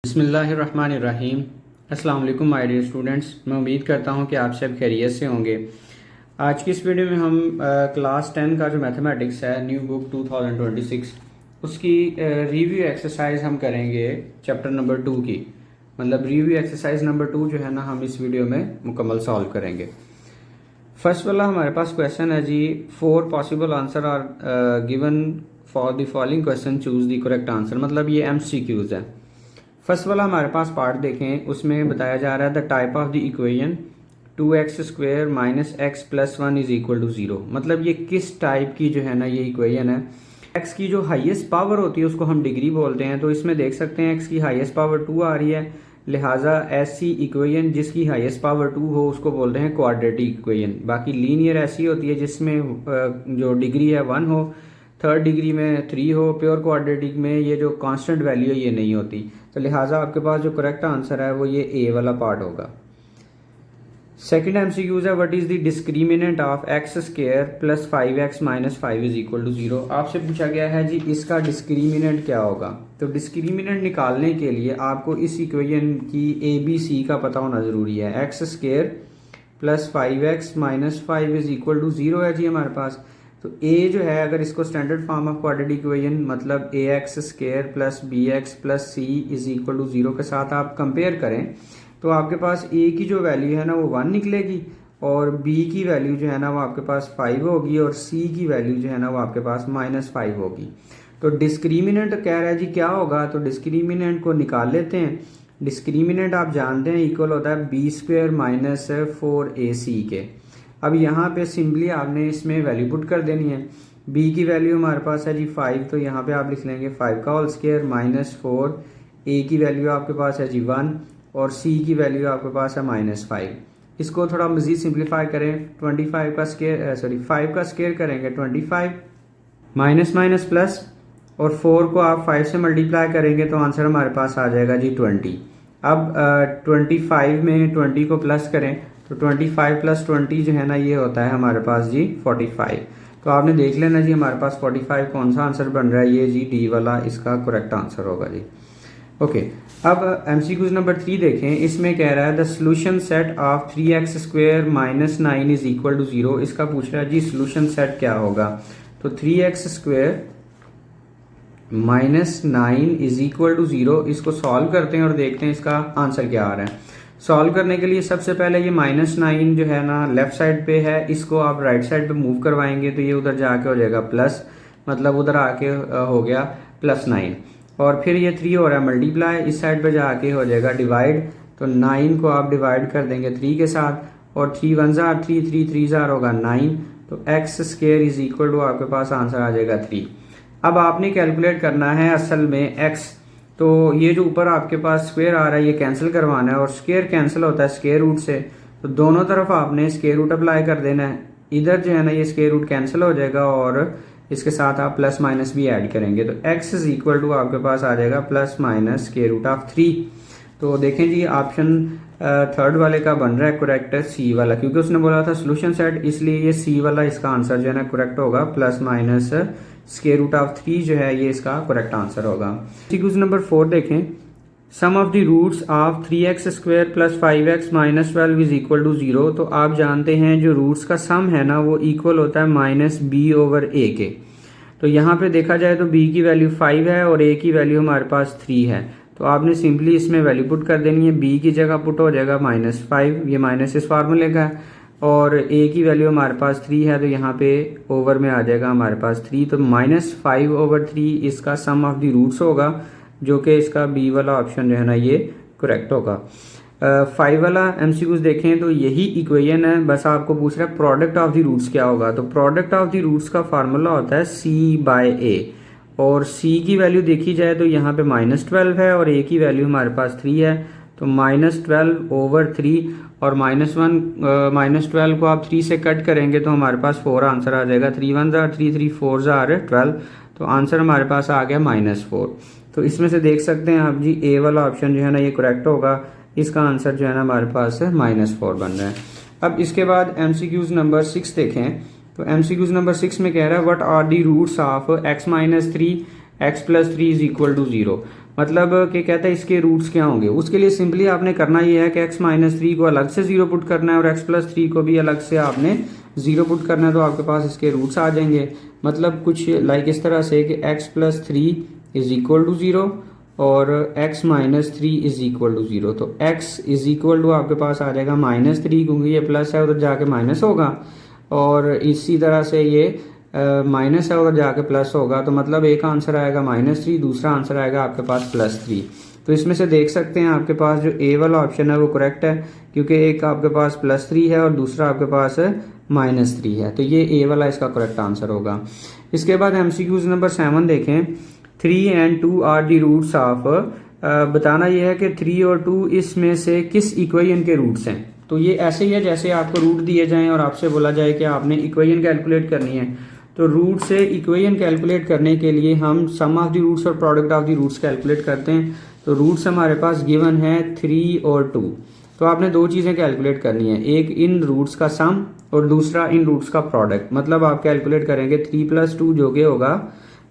बिस्मिल्लाहिर्रहमानिर्रहीम। अस्सलाम वालेकुम माय डियर स्टूडेंट्स, मैं उम्मीद करता हूँ कि आप सब खैरियत से होंगे। आज की इस वीडियो में हम क्लास 10 का जो मैथमेटिक्स है न्यू बुक 2026 उसकी रिव्यू एक्सरसाइज हम करेंगे चैप्टर नंबर 2 की। मतलब रिव्यू एक्सरसाइज नंबर 2 जो है ना हम इस वीडियो में मुकम्मल सॉल्व करेंगे। फर्स्ट वाला हमारे पास क्वेश्चन है जी, 4 possible answer are given for the following question, choose the correct answer. मतलब ये MCQs है। फर्स्ट वाला हमारे पास पार्ट देखें, उसमें बताया जा रहा है the type of the equation 2x² minus x plus 1 is equal to 0। मतलब ये किस टाइप की जो है ना ये इक्वेशन है। x की जो हाईएस्ट पावर होती है उसको हम डिग्री बोलते हैं। तो इसमें देख सकते हैं x की हाईएस्ट पावर 2 आ रही है, लिहाजा ऐसी इक्वेशन जिसकी हाईएस्ट पावर 2 हो उसको बोलते हैं क्वाड्रेटिक इक्वेशन। बाकी लीनियर ऐसी होती है जिसमें जो डिग्री है 1 हो, थर्ड डिग्री में 3 हो, प्योर क्वाड्रेटिक में ये जो कांस्टेंट वैल्यू है ये नहीं होती। तो लिहाजा आपके पास जो करेक्ट आंसर है वो ये ए वाला पार्ट होगा। सेकंड MCQ है, what is the discriminant of x² plus 5x minus 5 is equal to 0। आपसे पूछा गया है जी इसका डिस्क्रिमिनेंट क्या होगा। तो डिस्क्रिमिनेंट निकालने के लिए आपको इस इक्वेशन की ABC का पता होना जरूरी है। x² plus 5x minus 5 is equal to 0 है जी हमारे पास। तो a जो है अगर इसको standard form of quadratic equation मतलब ax² plus bx plus c is equal to 0 के साथ आप कंपेयर करें तो आपके पास a की जो वैल्यू है ना वो 1 निकलेगी और b की वैल्यू जो है ना वो आपके पास 5 होगी और c की वैल्यू जो है ना वो आपके पास -5 होगी। तो डिस्क्रिमिनेंट कह रहा है जी क्या होगा, तो डिस्क्रिमिनेंट को निकाल लेते हैं। डिस्क्रिमिनेंट आप जानते हैं इक्वल होता है b² माइनस 4ac के। अब यहाँ पे सिंपली आपने इसमें वैल्यू पुट कर देनी है। b की वैल्यू हमारे पास है जी 5, तो यहाँ पे आप लिख लेंगे 5 का होल स्क्वायर माइनस 4। a की वैल्यू आपके पास है जी 1 और c की वैल्यू आपके पास है -5। इसको थोड़ा मजीद सिंप्लीफाई करें, 25 का स्क्वायर 5 का स्क्वायर करेंगे 25 माइनस माइनस प्लस और 4 को आप 5 से मल्टीप्लाई करेंगे तो आंसर हमारे पास आ जाएगा जी 20। अब 25 में 20 को प्लस करें तो 25 प्लस 20 जो है ना ये होता है हमारे पास जी 45। तो आपने देख लेना जी हमारे पास 45 कौन सा आंसर बन रहा है, ये जी डी वाला इसका करेक्ट आंसर होगा जी। ओके, अब MCQ नंबर 3 देखें। इसमें कह रहा है the solution set of 3x² minus 9 is equal to 0। इसका पूछ रहा है जी सोल्यूशन सेट क्या होगा। तो 3x² minus 9 is equal to 0, इसको सॉल्व करते हैं और देखते हैं इसका आंसर क्या आ रहा है। सॉल्व करने के लिए सबसे पहले ये -9 जो है ना लेफ्ट साइड पे है, इसको आप राइट साइड पे मूव करवाएंगे तो ये उधर जाके हो जाएगा प्लस, मतलब उधर आके हो गया +9। और फिर ये 3 हो रहा है मल्टीप्लाई, इस साइड पे जाके हो जाएगा डिवाइड। तो 9 को आप डिवाइड कर देंगे 3 के साथ और 3 1 जार 3 3 3 जार होगा 9। तो x² इज इक्वल टू आपके पास आंसर आ जाएगा 3। अब आपने कैलकुलेट करना है असल में x, तो ये जो ऊपर आपके पास स्क्वायर आ रहा है ये कैंसिल करवाना है और स्क्वायर कैंसिल होता है स्क्वायर रूट से। तो दोनों तरफ आपने स्क्वायर रूट अप्लाई कर देना है। इधर जो है ना ये स्क्वायर रूट कैंसिल हो जाएगा और इसके साथ आप प्लस माइनस भी ऐड करेंगे तो x इज इक्वल टू आपके पास आ जाएगा plus minus square root of 3। तो देखें जी ऑप्शन थर्ड वाले का बन रहा है करेक्ट है सी वाला, क्योंकि उसने बोला था सोल्यूशन सेट, इसलिए ये सी वाला इसका आंसर जो है ना करेक्ट होगा। Plus minus square root of 3 जो है ये इसका करेक्ट आंसर होगा। MCQ नंबर 4 देखें। Sum of the roots of 3x² plus 5x minus 12 is equal to 0। तो आप जानते हैं जो रूट्स का सम है ना वो इक्वल होता है -b/a के। तो यहाँ पे देखा जाए तो b की वैल्यू 5 है और a की वैल्यू हमारे पास 3 है। तो आपने सिंपली इसमें वैल्यू पुट कर देनी है। b की जगह पुट हो जाएगा -5, ये माइनस इस फार्मूले का है, और a की वैल्यू हमारे पास 3 है तो यहाँ पे ओवर में आ जाएगा हमारे पास 3। तो -5/3 इसका सम ऑफ द रूट्स होगा, जो कि इसका बी वाला ऑप्शन जो है ना ये करेक्ट होगा। 5 वाला MCQ देखें तो यही इक्वेशन है, बस आपको पूछ रहा है प्रोडक्ट ऑफ द रूट्स क्या होगा। तो प्रोडक्ट ऑफ द रूट्स का फार्मूला होता है c/a, और c की वैल्यू देखी जाए तो यहाँ पे -12 है और a की वैल्यू हमारे पास 3 है। तो -12/3 और -12 को आप 3 से कट करेंगे तो हमारे पास 4 आंसर आ जाएगा। 3 1 जार 3 3 4 जार 12, तो आंसर हमारे पास आ गया -4। तो इसमें से देख सकते हैं आप जी ए वाला ऑप्शन जो है ना ये करेक्ट होगा। इसका आंसर जो है ना हमारे पास -4 बन रहा है। अब इसके बाद MCQ नंबर 6 देखें। तो MCQ नंबर 6 में कह रहा है what are the roots of x - 3 x + 3 is equal to 0। मतलब कि कहता है इसके रूट्स क्या होंगे। उसके लिए सिंपली आपने करना ये है कि x-3 को अलग से 0 पुट करना है और x+3 को भी अलग से आपने 0 पुट करना है, तो आपके पास इसके रूट्स आ जाएंगे। मतलब कुछ लाइक इस तरह से कि x+3 इज इक्वल टू 0 और x-3 इज इक्वल टू 0। तो x इज इक्वल टू आपके पास आ जाएगा -3, क्योंकि ये प्लस है उधर जाके माइनस होगा, और इसी तरह से ये माइनस है उधर जाके प्लस होगा। तो मतलब एक आंसर आएगा -3, दूसरा आंसर आएगा आपके पास +3। तो इसमें से देख सकते हैं आपके पास जो ए वाला ऑप्शन है वो करेक्ट है, क्योंकि एक आपके पास +3 है और दूसरा आपके पास -3 है। तो ये ए वाला इसका करेक्ट आंसर होगा। इसके बाद MCQs नंबर 7 देखें। 3 and 2 are the roots of, बताना यह है कि 3 और 2 इसमें से किस इक्वेशन के रूट्स हैं। तो ये ऐसे ही है जैसे आपको रूट दिए जाएं और आपसे बोला जाए कि आपने इक्वेशन कैलकुलेट करनी है। तो रूट से इक्वेशन कैलकुलेट करने के लिए हम सम ऑफ द रूट्स और product of the roots calculate करते हैं। तो रूट्स हमारे पास गिवन है 3 और 2। तो आपने दो चीज़ें कैलकुलेट करनी है, एक इन रूट्स का सम और दूसरा इन रूट्स का प्रोडक्ट। मतलब आप कैलकुलेट करेंगे 3 + 2 जो कि होगा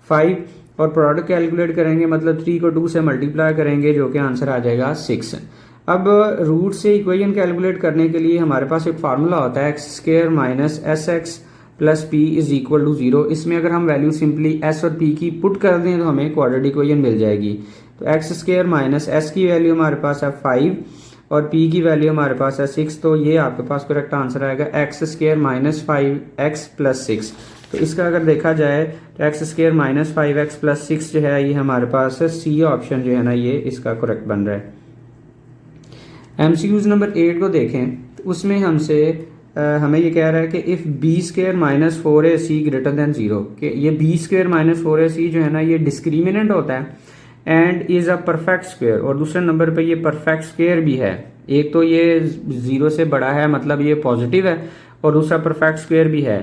5, और प्रोडक्ट कैलकुलेट करेंगे मतलब 3 को 2 से मल्टीप्लाई करेंगे जो कि आंसर आ जाएगा 6। अब रूट से इक्वेशन कैलकुलेट करने के लिए हमारे पास एक फार्मूला होता है x² - sx + p is equal to 0। इसमें अगर हम वैल्यू सिंपली s और p की पुट कर दें तो हमें क्वाड्रेटिक इक्वेशन मिल जाएगी। तो x² - s की वैल्यू हमारे पास है 5 और p की वैल्यू हमारे पास है 6। तो ये आपके पास करेक्ट आंसर आएगा x² - 5x + 6। तो इसका अगर देखा जाए तो x² - 5x + 6 जो है ये हमारे पास सी ऑप्शन जो है ना ये इसका करेक्ट बन रहा है। MCQs नंबर 8 को देखें तो उसमें हमसे हमें ये कह रहा है कि if b² - 4ac greater than 0, कि ये b² - 4ac जो है ना ये डिस्क्रिमिनेंट होता है and is a perfect square, और दूसरे नंबर पे ये परफेक्ट स्क्वेयर भी है। एक तो ये 0 से बड़ा है मतलब ये पॉजिटिव है, और दूसरा परफेक्ट स्क्वेयर भी है।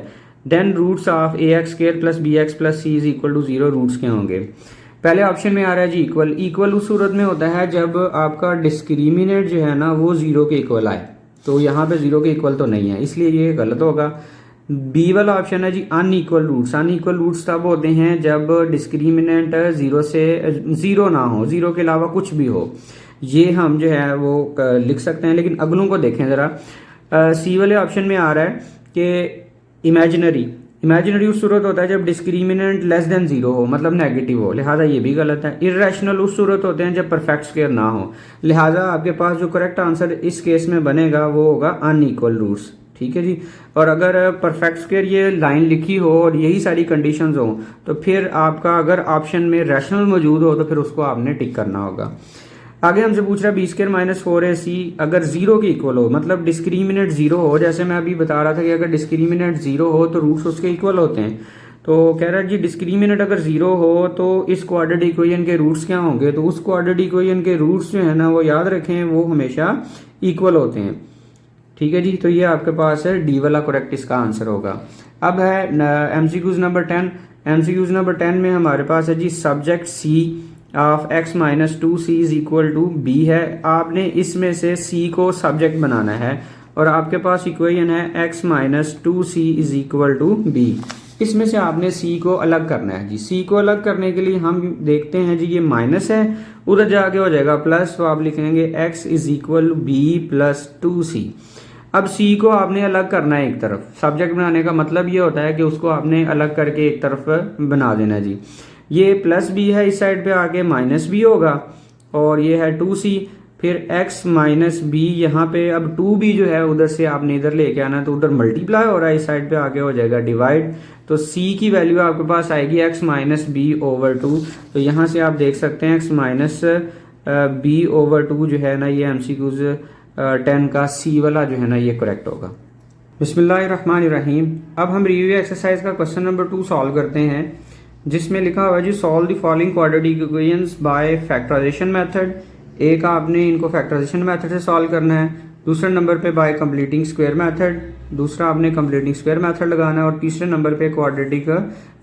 Then roots of ax² + bx + c is equal to 0 roots क्या होंगे। पहले ऑप्शन में आ रहा है जी इक्वल। इक्वल उस सूरत में होता है जब आपका डिस्क्रिमिनेट जो है ना वो 0 के इक्वल आए। तो यहाँ पे 0 के इक्वल तो नहीं है, इसलिए ये गलत होगा। बी वाला ऑप्शन है जी अनइक्वल रूट्स। अनइक्वल रूट्स तब होते हैं जब डिस्क्रिमिनेंट 0 ना हो, 0 के अलावा कुछ भी हो। ये हम जो है वो लिख सकते हैं, लेकिन अगलों को देखें ज़रा। सी वाले ऑप्शन में आ रहा है कि इमेजिनरी उस सूरत होता है जब डिस्क्रिमिनेंट लेस देन 0 हो, मतलब नेगेटिव हो, लिहाजा ये भी गलत है। इर्रेशनल उस सूरत होते हैं जब परफेक्ट स्क्वायर ना हो, लिहाजा आपके पास जो करेक्ट आंसर इस केस में बनेगा वो होगा अनइक्वल रूट्स। ठीक है जी। और अगर परफेक्ट स्क्वायर ये लाइन लिखी हो और यही सारी कंडीशंस हो तो फिर आपका अगर ऑप्शन में रैशनल मौजूद हो तो फिर उसको आपने टिक करना होगा। आगे हमसे पूछ रहा है b² - 4ac अगर 0 के इक्वल हो, मतलब डिस्क्रिमिनेट 0 हो। जैसे मैं अभी बता रहा था कि अगर डिस्क्रिमिनेट 0 हो तो रूट्स उसके इक्वल होते हैं। तो कह रहा है जी डिस्क्रिमिनेट अगर 0 हो तो इस क्वाड्रेटिक इक्वेशन के रूट्स क्या होंगे। तो उस क्वाड्रेटिक इक्वेशन के रूट्स जो है ना वो याद रखें वो हमेशा इक्वल होते हैं। ठीक है जी। तो ये आपके पास है डी वाला करेक्ट इसका आंसर होगा। अब है MCQs नंबर 10। MCQs नंबर 10 में हमारे पास है जी subject C of x - 2c is equal to b है। आपने इसमें से c को सब्जेक्ट बनाना है और आपके पास इक्वेशन है x - 2c is equal to b। इसमें से आपने c को अलग करना है जी। c को अलग करने के लिए हम देखते हैं जी ये माइनस है, उधर जाके हो जाएगा प्लस, तो आप लिखेंगे x is equal to b + 2c। अब c को आपने अलग करना है एक तरफ। सब्जेक्ट बनाने का मतलब ये होता है कि उसको आपने अलग करके एक तरफ बना देना जी। ये प्लस b है, इस साइड पे आके माइनस b होगा, और ये है 2c, फिर x - b यहाँ पे। अब 2b जो है उधर से आपने इधर लेके आना, तो उधर मल्टीप्लाई हो रहा है, इस साइड पे आके हो जाएगा डिवाइड। तो c की वैल्यू आपके पास आएगी x - b/2। तो यहाँ से आप देख सकते हैं x - b/2 जो है ना ये MCQs 10 का C वाला जो है ना ये करेक्ट होगा। बिस्मिल्लाहिर्रहमानिर्रहीम। अब हम रिव्यू एक्सरसाइज का क्वेश्चन नंबर 2 सॉल्व करते हैं, जिसमें लिखा हुआ है जी solve the following quadratic equations by factorization method. एक आपने इनको फैक्टराइजेशन मेथड से सॉल्व करना है, दूसरे नंबर पे बाय कंप्लीटिंग स्क्वायर मेथड, दूसरा आपने कंप्लीटिंग स्क्वायर मेथड लगाना है, और तीसरे नंबर पे क्वाड्रेटिक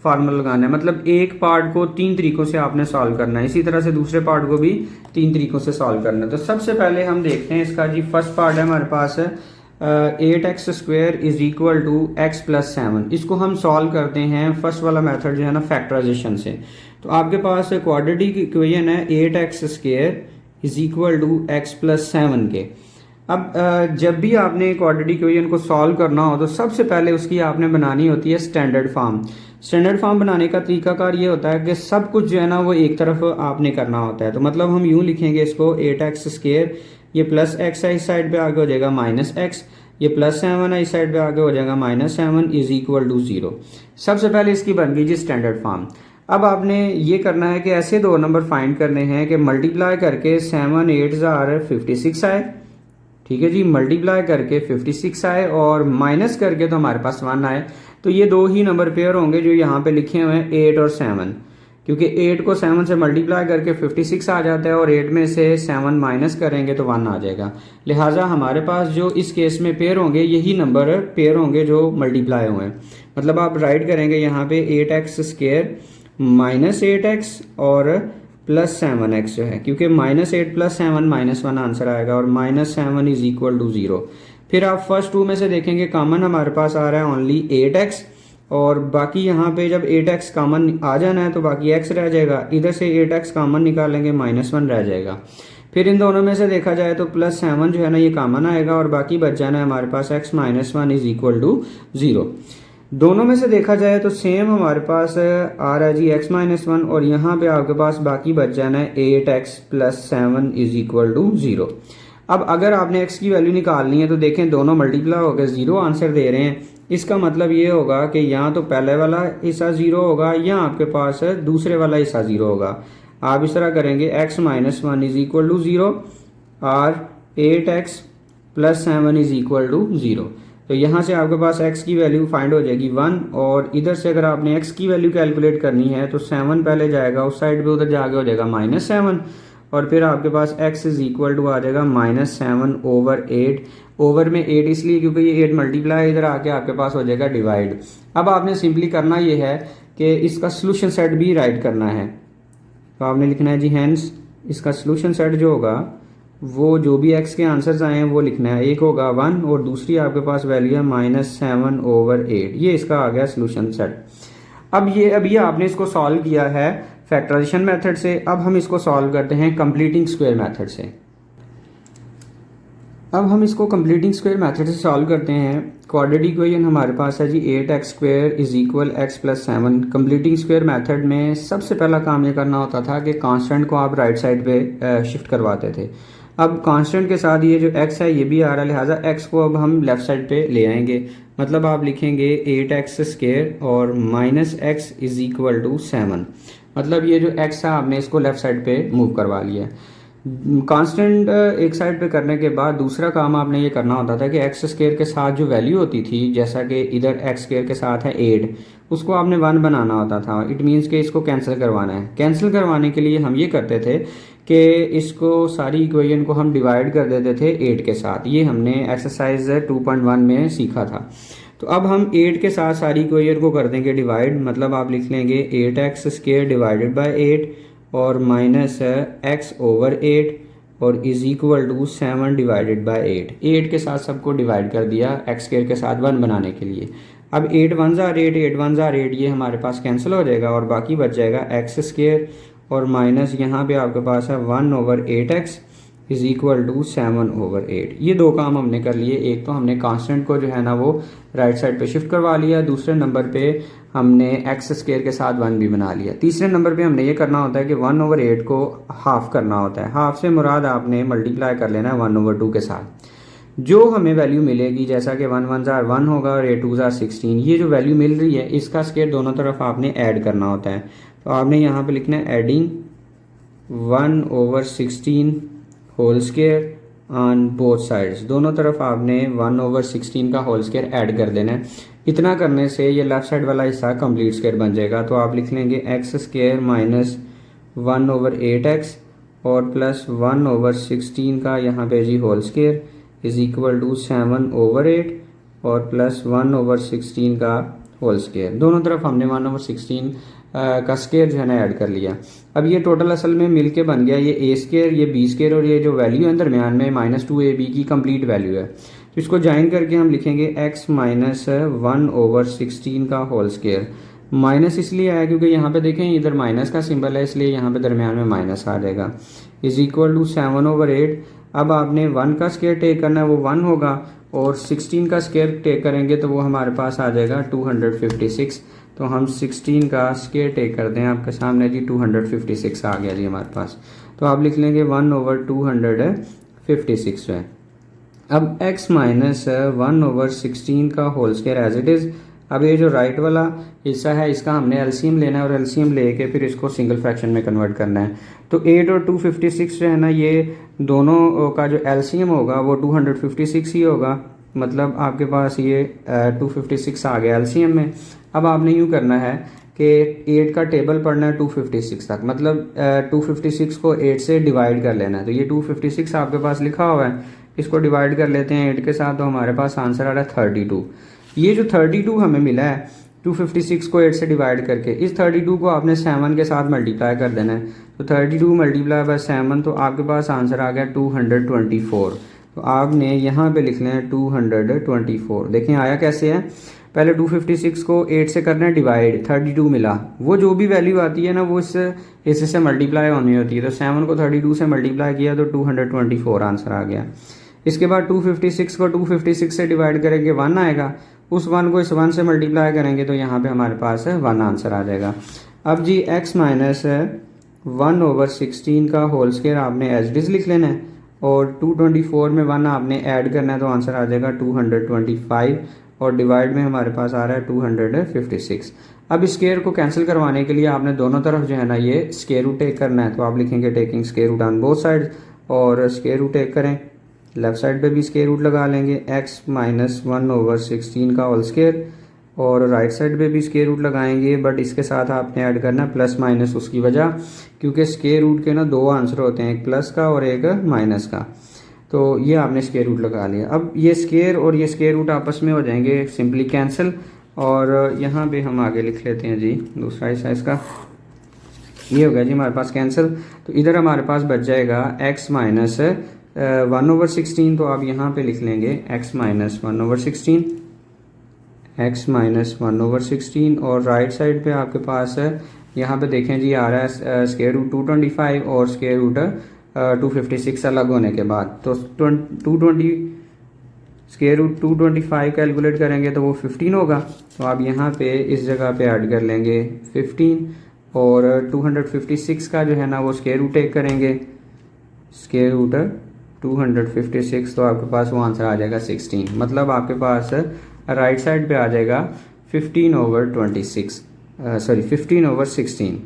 फार्मूला लगाना है। मतलब एक पार्ट को 3 तरीकों से आपने सॉल्व करना है, इसी तरह से दूसरे पार्ट को भी 3 तरीकों से सॉल्व करना है। तो सबसे पहले हम देखते हैं इसका जी फर्स्ट पार्ट है हमारे पास 8x square is equal to x plus 7। इसको हम सॉल्व करते हैं फर्स्ट वाला मेथड जो है ना फैक्टराइजेशन से। तो आपके पास क्वाड्रेटिक इक्वेशन है 8x square is equal to x plus 7 के। अब जब भी आपने क्वाड्रेटिक इक्वेशन को सॉल्व करना हो तो सबसे पहले उसकी आपने बनानी होती है स्टैंडर्ड फॉर्म। स्टैंडर्ड फॉर्म बनाने का तरीकाकार ये होता है कि सब कुछ जो है ना वो एक तरफ आपने करना होता है। तो मतलब हम यूं लिखेंगे इसको 8x स्क्वेयर, ये प्लस एक्स है इस साइड पे आगे हो जाएगा माइनस एक्स, ये प्लस 7 है इस साइड पे आगे हो जाएगा माइनस 7 इज इक्वल टू 0। सबसे पहले इसकी बन गई जी स्टैंडर्ड फॉर्म। अब आपने ये करना है कि ऐसे दो नंबर फाइंड करने हैं कि मल्टीप्लाई करके 7 8 जार 56 आए, ठीक है जी, मल्टीप्लाई करके 56 आए और माइनस करके तो हमारे पास 1 आए। तो ये दो ही नंबर पेयर होंगे जो यहाँ पे लिखे हुए हैं 8 और 7, क्योंकि 8 को 7 से मल्टीप्लाई करके 56 आ जाता है और 8 में से 7 माइनस करेंगे तो 1 आ जाएगा। लिहाजा हमारे पास जो इस केस में पेयर होंगे यही नंबर पेयर होंगे जो मल्टीप्लाई हुए हैं। मतलब आप राइट करेंगे यहाँ पे 8x स्क्वेयर माइनस 8x और प्लस 7x जो है, क्योंकि -8 + 7 -1 आंसर आएगा और -7 इज इक्वल टू 0। फिर आप फर्स्ट टू में से देखेंगे कॉमन हमारे पास आ रहा है ओनली 8x और बाकी यहाँ पे जब 8x कॉमन आ जाना है तो बाकी x रह जाएगा। इधर से 8x कॉमन निकालेंगे -1 रह जाएगा। फिर इन दोनों में से देखा जाए तो +7 जो है ना ये कॉमन आएगा और बाकी बच जाना है हमारे पास x -1 इज इक्वल टू 0। दोनों में से देखा जाए तो सेम हमारे पास आ रहा है जी x -1 और यहाँ पे आपके पास बाकी बच जाना है 8x + 7 इज इक्वल टू 0। अब अगर आपने x की वैल्यू निकालनी है तो देखें दोनों मल्टीप्लाई होकर 0 आंसर दे रहे हैं। इसका मतलब ये होगा कि यहाँ तो पहले वाला हिस्सा 0 होगा या आपके पास दूसरे वाला हिस्सा 0 होगा। आप इस तरह करेंगे x -1 इज इक्वल टू 0 और 8x + 7 इज इक्वल टू 0। तो यहाँ से आपके पास x की वैल्यू फाइंड हो जाएगी 1 और इधर से अगर आपने x की वैल्यू कैलकुलेट करनी है तो 7 पहले जाएगा उस साइड पे, उधर जाके हो जाएगा -7 और फिर आपके पास x इज इक्वल टू आ जाएगा -7/8। ओवर में 8 इसलिए क्योंकि ये 8 मल्टीप्लाई इधर आके आपके पास हो जाएगा डिवाइड। अब आपने सिंपली करना ये है कि इसका सोल्यूशन सेट भी राइट करना है। तो आपने लिखना है जी हैंस इसका सोल्यूशन सेट जो होगा वो जो भी x के आंसर्स आए हैं वो लिखना है। एक होगा 1 और दूसरी आपके पास वैल्यू है -7/8। ये इसका आ गया सोल्यूशन सेट। अब ये आपने इसको सॉल्व किया है फैक्टराइजेशन मेथड से। अब हम इसको सॉल्व करते हैं कंप्लीटिंग स्क्वायर मेथड से। अब हम इसको कंप्लीटिंग स्क्वायर मेथड से सॉल्व करते हैं। क्वाड्रेटिक इक्वेशन हमारे पास है जी 8x square is equal x + 7। Completing square method में सबसे पहला काम ये करना होता था कि कांस्टेंट को आप राइट साइड पे शिफ्ट करवाते थे। अब कांस्टेंट के साथ ये जो x है ये भी आ रहा है, लिहाजा x को अब हम लेफ्ट साइड पे ले आएंगे। मतलब आप लिखेंगे 8x स्क्वायर और -x इज इक्वल टू 7। मतलब ये जो x है आपने इसको लेफ्ट साइड पे मूव करवा लिया। कांस्टेंट एक साइड पे करने के बाद दूसरा काम आपने ये करना होता था कि एक्स स्क्वायर के साथ जो वैल्यू होती थी, जैसा कि इधर एक्स स्क्वायर के साथ है 8, उसको आपने 1 बनाना होता था। इट मीन्स कि इसको कैंसिल करवाना है। कैंसिल करवाने के लिए हम ये करते थे कि इसको सारी इक्वेशन को हम डिवाइड कर देते थे 8 के साथ। ये हमने एक्सरसाइज 2.1 में सीखा था। तो अब हम 8 के साथ सारी इक्वेशन को कर देंगे डिवाइड। मतलब आप लिख लेंगे 8x स्क्वायर डिवाइडेड बाई 8 और -x/8 और is equal to 7 divided by 8। 8 के साथ सबको डिवाइड कर दिया x स्क्वायर के साथ 1 बनाने के लिए। अब 8 1 जार 8, 8 1 जार 8, ये हमारे पास कैंसिल हो जाएगा और बाकी बच जाएगा x स्क्वायर और माइनस यहाँ पे आपके पास है 1/8x इज इक्वल टू 7/8। ये दो काम हमने कर लिए। एक तो हमने कांस्टेंट को जो है ना वो राइट साइड पे शिफ्ट करवा लिया, दूसरे नंबर पे हमने एक्स स्क्वायर के साथ 1 भी बना लिया। तीसरे नंबर पे हमने ये करना होता है कि 1/8 को हाफ करना होता है। हाफ से मुराद आपने मल्टीप्लाई कर लेना है 1/2 के साथ। जो हमें वैल्यू मिलेगी, जैसा कि 1 1 जार 1 होगा और 8 2 जार 16, ये जो वैल्यू मिल रही है इसका स्क्वायर दोनों तरफ आपने ऐड करना होता है। तो आपने यहाँ पे लिखना है adding 1/16 whole square on both sides. दोनों तरफ आपने 1/16 का होल स्क्वायर ऐड कर देना है। इतना करने से ये लेफ्ट साइड वाला हिस्सा कंप्लीट स्क्वायर बन जाएगा। तो आप लिख लेंगे एक्स स्क्वायर माइनस 1/8x और प्लस 1/16 का यहाँ पे जी whole square is equal to 7/8 और प्लस 1/16 का होल स्क्वायर। दोनों तरफ हमने 1/16 का स्केयर जो है ना ऐड कर लिया। अब ये टोटल असल में मिल के बन गया ये ए स्केयर, ये बी स्केयर, और ये जो वैल्यू है दरमियान में -2ab की कंप्लीट वैल्यू है। तो इसको ज्वाइन करके हम लिखेंगे x माइनस 1/16 का होल स्केयर। माइनस इसलिए आया क्योंकि यहाँ पे देखें इधर माइनस का सिंबल है, इसलिए यहाँ पे दरमियान में माइनस आ जाएगा। Is equal to 7/8। अब आपने 1 का स्केयर टेक करना है, वो 1 होगा, और 16 का स्केयर टेक करेंगे तो वो हमारे पास आ जाएगा 256। तो हम 16 का स्केयर टेक कर दें आपके सामने जी, 256 आ गया जी हमारे पास। तो आप लिख लेंगे 1/256 है। अब x माइनस 1/16 का whole square as it is. अब ये जो राइट वाला हिस्सा है इसका हमने एलसीएम लेना है, और एलसीएम लेके फिर इसको सिंगल फ्रैक्शन में कन्वर्ट करना है। तो 8 और 256 जो है ना, ये दोनों का जो एलसीएम होगा वो 256 ही होगा। मतलब आपके पास ये 256 आ गया एलसीएम में। अब आपने यूँ करना है कि 8 का टेबल पढ़ना है 256 तक, मतलब 256 को 8 से डिवाइड कर लेना है। तो ये 256 आपके पास लिखा हुआ है, इसको डिवाइड कर लेते हैं 8 के साथ, तो हमारे पास आंसर आ रहा है 32। ये जो 32 हमें मिला है 256 को 8 से डिवाइड करके, इस 32 को आपने 7 के साथ मल्टीप्लाई कर देना है। तो 32 मल्टीप्लाई बाय 7, तो आपके पास आंसर आ गया 224। तो आपने यहाँ पे लिख लें 224। देखें आया कैसे है, पहले 256 को 8 से करना है डिवाइड, 32 मिला, वो जो भी वैल्यू आती है ना वो इस से मल्टीप्लाई होनी होती है। तो 7 को 32 से मल्टीप्लाई किया तो 224 आंसर आ गया। इसके बाद 256 को 256 से डिवाइड करेंगे 1 आएगा, उस 1 को इस 1 से मल्टीप्लाई करेंगे तो यहाँ पे हमारे पास 1 आंसर आ जाएगा। अब जी x माइनस 1/16 का होल स्केयर आपने एज इट इज लिख लेना है, और 224 में 1 आपने ऐड करना है, तो आंसर आ जाएगा 225, और डिवाइड में हमारे पास आ रहा है 256। अब स्केयर को कैंसिल करवाने के लिए आपने दोनों तरफ जो है ना ये स्केयर रूट टेक करना है। तो आप लिखेंगे taking square root on both side, और स्केयर रूट टेक करें, लेफ्ट साइड पे भी स्केयर रूट लगा लेंगे x माइनस 1/16 का होल स्केयर, और राइट साइड पे भी स्केयर रूट लगाएंगे, बट इसके साथ आपने ऐड करना प्लस माइनस, उसकी वजह क्योंकि स्केयर रूट के ना 2 आंसर होते हैं, एक प्लस का और एक माइनस का। तो ये आपने स्केयर रूट लगा लिया। अब ये स्केयर और ये स्केयर रूट आपस में हो जाएंगे सिंपली कैंसिल, और यहाँ पे हम आगे लिख लेते हैं जी दूसरा हिस्सा इसका, ये हो गया जी हमारे पास कैंसिल। तो इधर हमारे पास बच जाएगा x माइनस 1/16। तो आप यहाँ पे लिख लेंगे x माइनस 1/16, x माइनस 1/16, और राइट साइड पे आपके पास यहाँ पे देखें जी आ रहा है स्केयर रूट 225 और स्केयर रूट 256 अलग होने के बाद। तो 220 स्केयर रूट 225 कैलकुलेट करेंगे तो वो 15 होगा। तो आप यहाँ पे इस जगह पे ऐड कर लेंगे 15, और 256 का जो है ना वो स्केयर रूट टेक करेंगे, स्केयर रूट 256, तो आपके पास वो आंसर आ जाएगा 16। मतलब आपके पास राइट साइड पे आ जाएगा 15/16।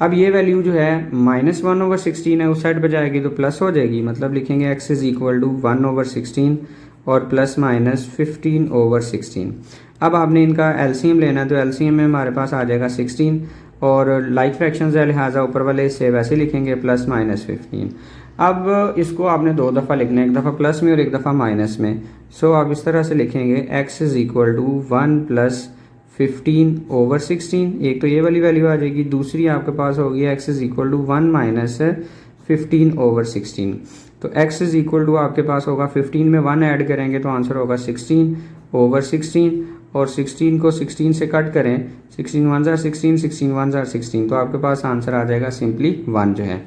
अब ये वैल्यू जो है -1/16 है, उस साइड पे जाएगी तो प्लस हो जाएगी। मतलब लिखेंगे x इज इक्वल टू 1/16 और प्लस माइनस 15/16। अब आपने इनका एलसीएम लेना है, तो एलसीएम में हमारे पास आ जाएगा 16, और लाइक फ्रैक्शंस है लिहाजा ऊपर वाले से वैसे लिखेंगे प्लस माइनस 15। अब इसको आपने 2 दफ़ा लिखना है, एक दफ़ा प्लस में और एक दफ़ा माइनस में। सो आप इस तरह से लिखेंगे x इज इक्वल टू 1 + 15/16। एक तो ये वाली वैल्यू आ जाएगी, दूसरी आपके पास होगी x इज इक्वल टू 1 - 15/16। तो x इज इक्वल टू आपके पास होगा 15 में 1 ऐड करेंगे तो आंसर होगा 16/16, और 16 को 16 से कट करें, 16 1 जार 16, 16 1 जार 16, तो आपके पास आंसर आ जाएगा सिंपली 1 जो है।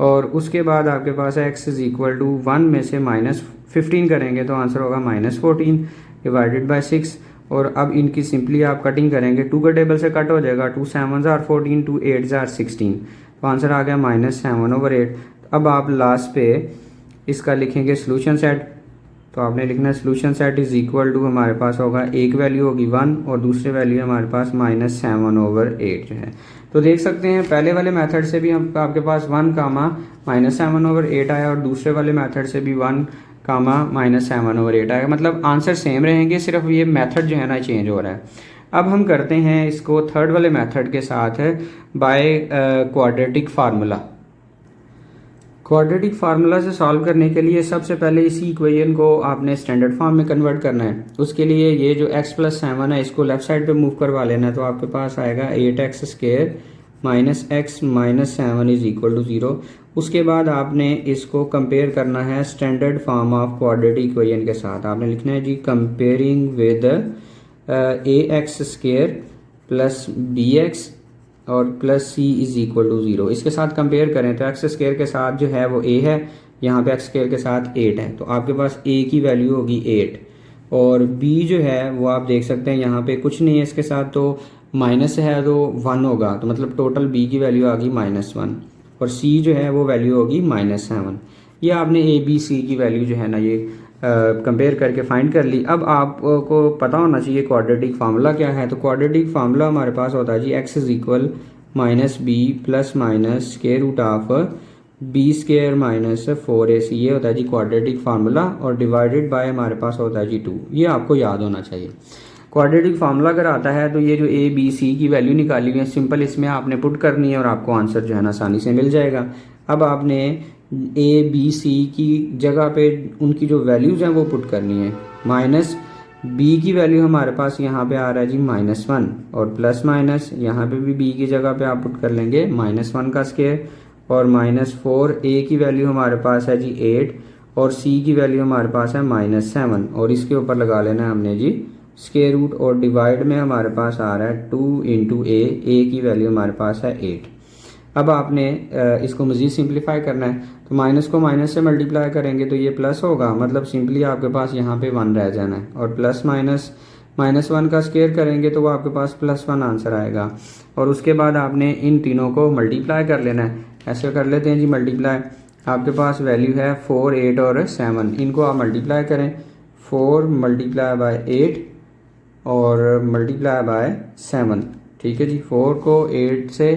और उसके बाद आपके पास x इज इक्वल टू 1 में से -15 करेंगे तो आंसर होगा -14 डिवाइडेड बाय 6। और अब इनकी सिंपली आप कटिंग करेंगे, 2 का टेबल से कट हो जाएगा, 2 7 जार 14, 2 8 जार 16, तो आंसर आ गया -7/8। अब आप लास्ट पे इसका लिखेंगे सोल्यूशन सेट। तो आपने लिखना है solution set is equal to, हमारे पास होगा एक वैल्यू होगी 1 और दूसरे वैल्यू हमारे पास -7/8 जो है। तो देख सकते हैं पहले वाले मेथड से भी हम आपके पास 1, -7/8 आया, और दूसरे वाले मेथड से भी 1, -7/8 आएगा। मतलब आंसर सेम रहेंगे, सिर्फ ये मेथड जो है ना चेंज हो रहा है। अब हम करते हैं इसको थर्ड वाले मेथड के साथ by quadratic formula. Quadratic formula से सॉल्व करने के लिए सबसे पहले इसी इक्वेशन को आपने स्टैंडर्ड फॉर्म में कन्वर्ट करना है। उसके लिए ये जो x + 7 है इसको लेफ्ट साइड पे मूव करवा लेना है, तो आपके पास आएगा 8x² - x - 7 = 0। उसके बाद आपने इसको कंपेयर करना है standard form of quadratic equation के साथ। आपने लिखना है जी कंपेयरिंग विद ax² + bx और +c = 0। इसके साथ कंपेयर करें तो x² के साथ जो है वो a है, यहाँ पे x² के साथ 8 है, तो आपके पास a की वैल्यू होगी 8 और b जो है वो आप देख सकते हैं यहाँ पे कुछ नहीं है इसके साथ, तो माइनस है तो 1 होगा, तो मतलब टोटल b की वैल्यू आ गई -1 और c जो है वो वैल्यू होगी -7। ये आपने a b c की वैल्यू जो है ना ये कंपेयर करके फाइंड कर ली। अब आपको पता होना चाहिए क्वाड्रेटिक फार्मूला क्या है। तो क्वाड्रेटिक फार्मूला हमारे पास होता है जी x = -b ± b² - 4ac। ये होता है जी क्वाड्रेटिक फार्मूला और डिवाइडेड बाय हमारे पास होता है जी 2। ये आपको याद होना चाहिए। क्वाड्रेटिक फार्मूला अगर आता है तो ये जो a b c की वैल्यू निकाली हुई है सिंपल इसमें आपने पुट करनी है और आपको आंसर जो है ना आसानी से मिल जाएगा। अब आपने a b c की जगह पे उनकी जो वैल्यूज़ हैं वो पुट करनी है। माइनस b की वैल्यू हमारे पास यहाँ पे आ रहा है जी -1 और प्लस माइनस यहाँ पे भी b की जगह पे आप पुट कर लेंगे -1 का स्क्वायर और -4। a की वैल्यू हमारे पास है जी 8 और c की वैल्यू हमारे पास है -7 और इसके ऊपर लगा लेना है हमने जी स्क्वायर रूट और डिवाइड में हमारे पास आ रहा है 2 × a की वैल्यू हमारे पास है 8। अब आपने इसको मज़ीद सिंप्लीफाई करना है, तो माइनस को माइनस से मल्टीप्लाई करेंगे तो ये प्लस होगा, मतलब सिंपली आपके पास यहाँ पे 1 रह जाना है और प्लस माइनस -1 का स्क्वायर करेंगे तो वो आपके पास +1 आंसर आएगा और उसके बाद आपने इन तीनों को मल्टीप्लाई कर लेना है। ऐसे कर लेते हैं जी मल्टीप्लाई। आपके पास वैल्यू है 4, 8 और 7, इनको आप मल्टीप्लाई करें। 4 × 8 और मल्टीप्लाई बाय 7, ठीक है जी। 4 को 8 से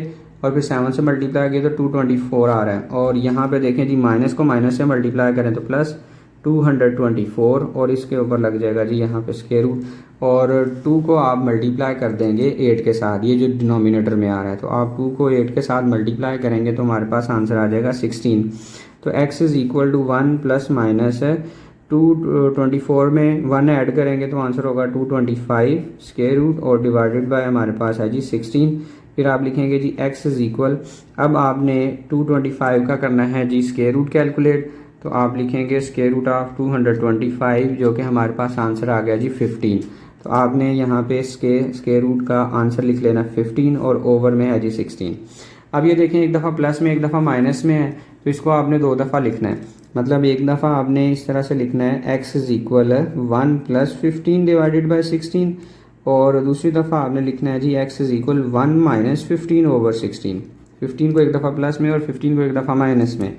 और फिर 7 से मल्टीप्लाई किया तो 224 आ रहा है और यहाँ पे देखें जी माइनस को माइनस से मल्टीप्लाई करें तो प्लस 224 और इसके ऊपर लग जाएगा जी यहाँ पे स्क्वायर रूट और 2 को आप मल्टीप्लाई कर देंगे 8 के साथ, ये जो डिनोमिनेटर में आ रहा है, तो आप 2 को 8 के साथ मल्टीप्लाई करेंगे तो हमारे पास आंसर आ जाएगा 16। तो x = 1 ± 224 में 1 ऐड करेंगे तो आंसर होगा 225 स्क्वायर रूट और डिवाइडेड बाय हमारे पास है जी 16। फिर आप लिखेंगे जी x = अब आपने 225 का करना है जी स्क्वायर रूट कैलकुलेट, तो आप लिखेंगे स्क्वायर रूट ऑफ 225 जो कि हमारे पास आंसर आ गया जी 15। तो आपने यहाँ पे स्क्वायर रूट का आंसर लिख लेना 15 और ओवर में है जी 16। अब ये देखें एक दफ़ा प्लस में एक दफ़ा माइनस में है तो इसको आपने 2 दफ़ा लिखना है, मतलब एक दफ़ा आपने इस तरह से लिखना है x = 1 + 15 / 16 और दूसरी दफ़ा आपने लिखना है जी x = 1 - 15/16। 15 को एक दफ़ा प्लस में और 15 को एक दफ़ा माइनस में।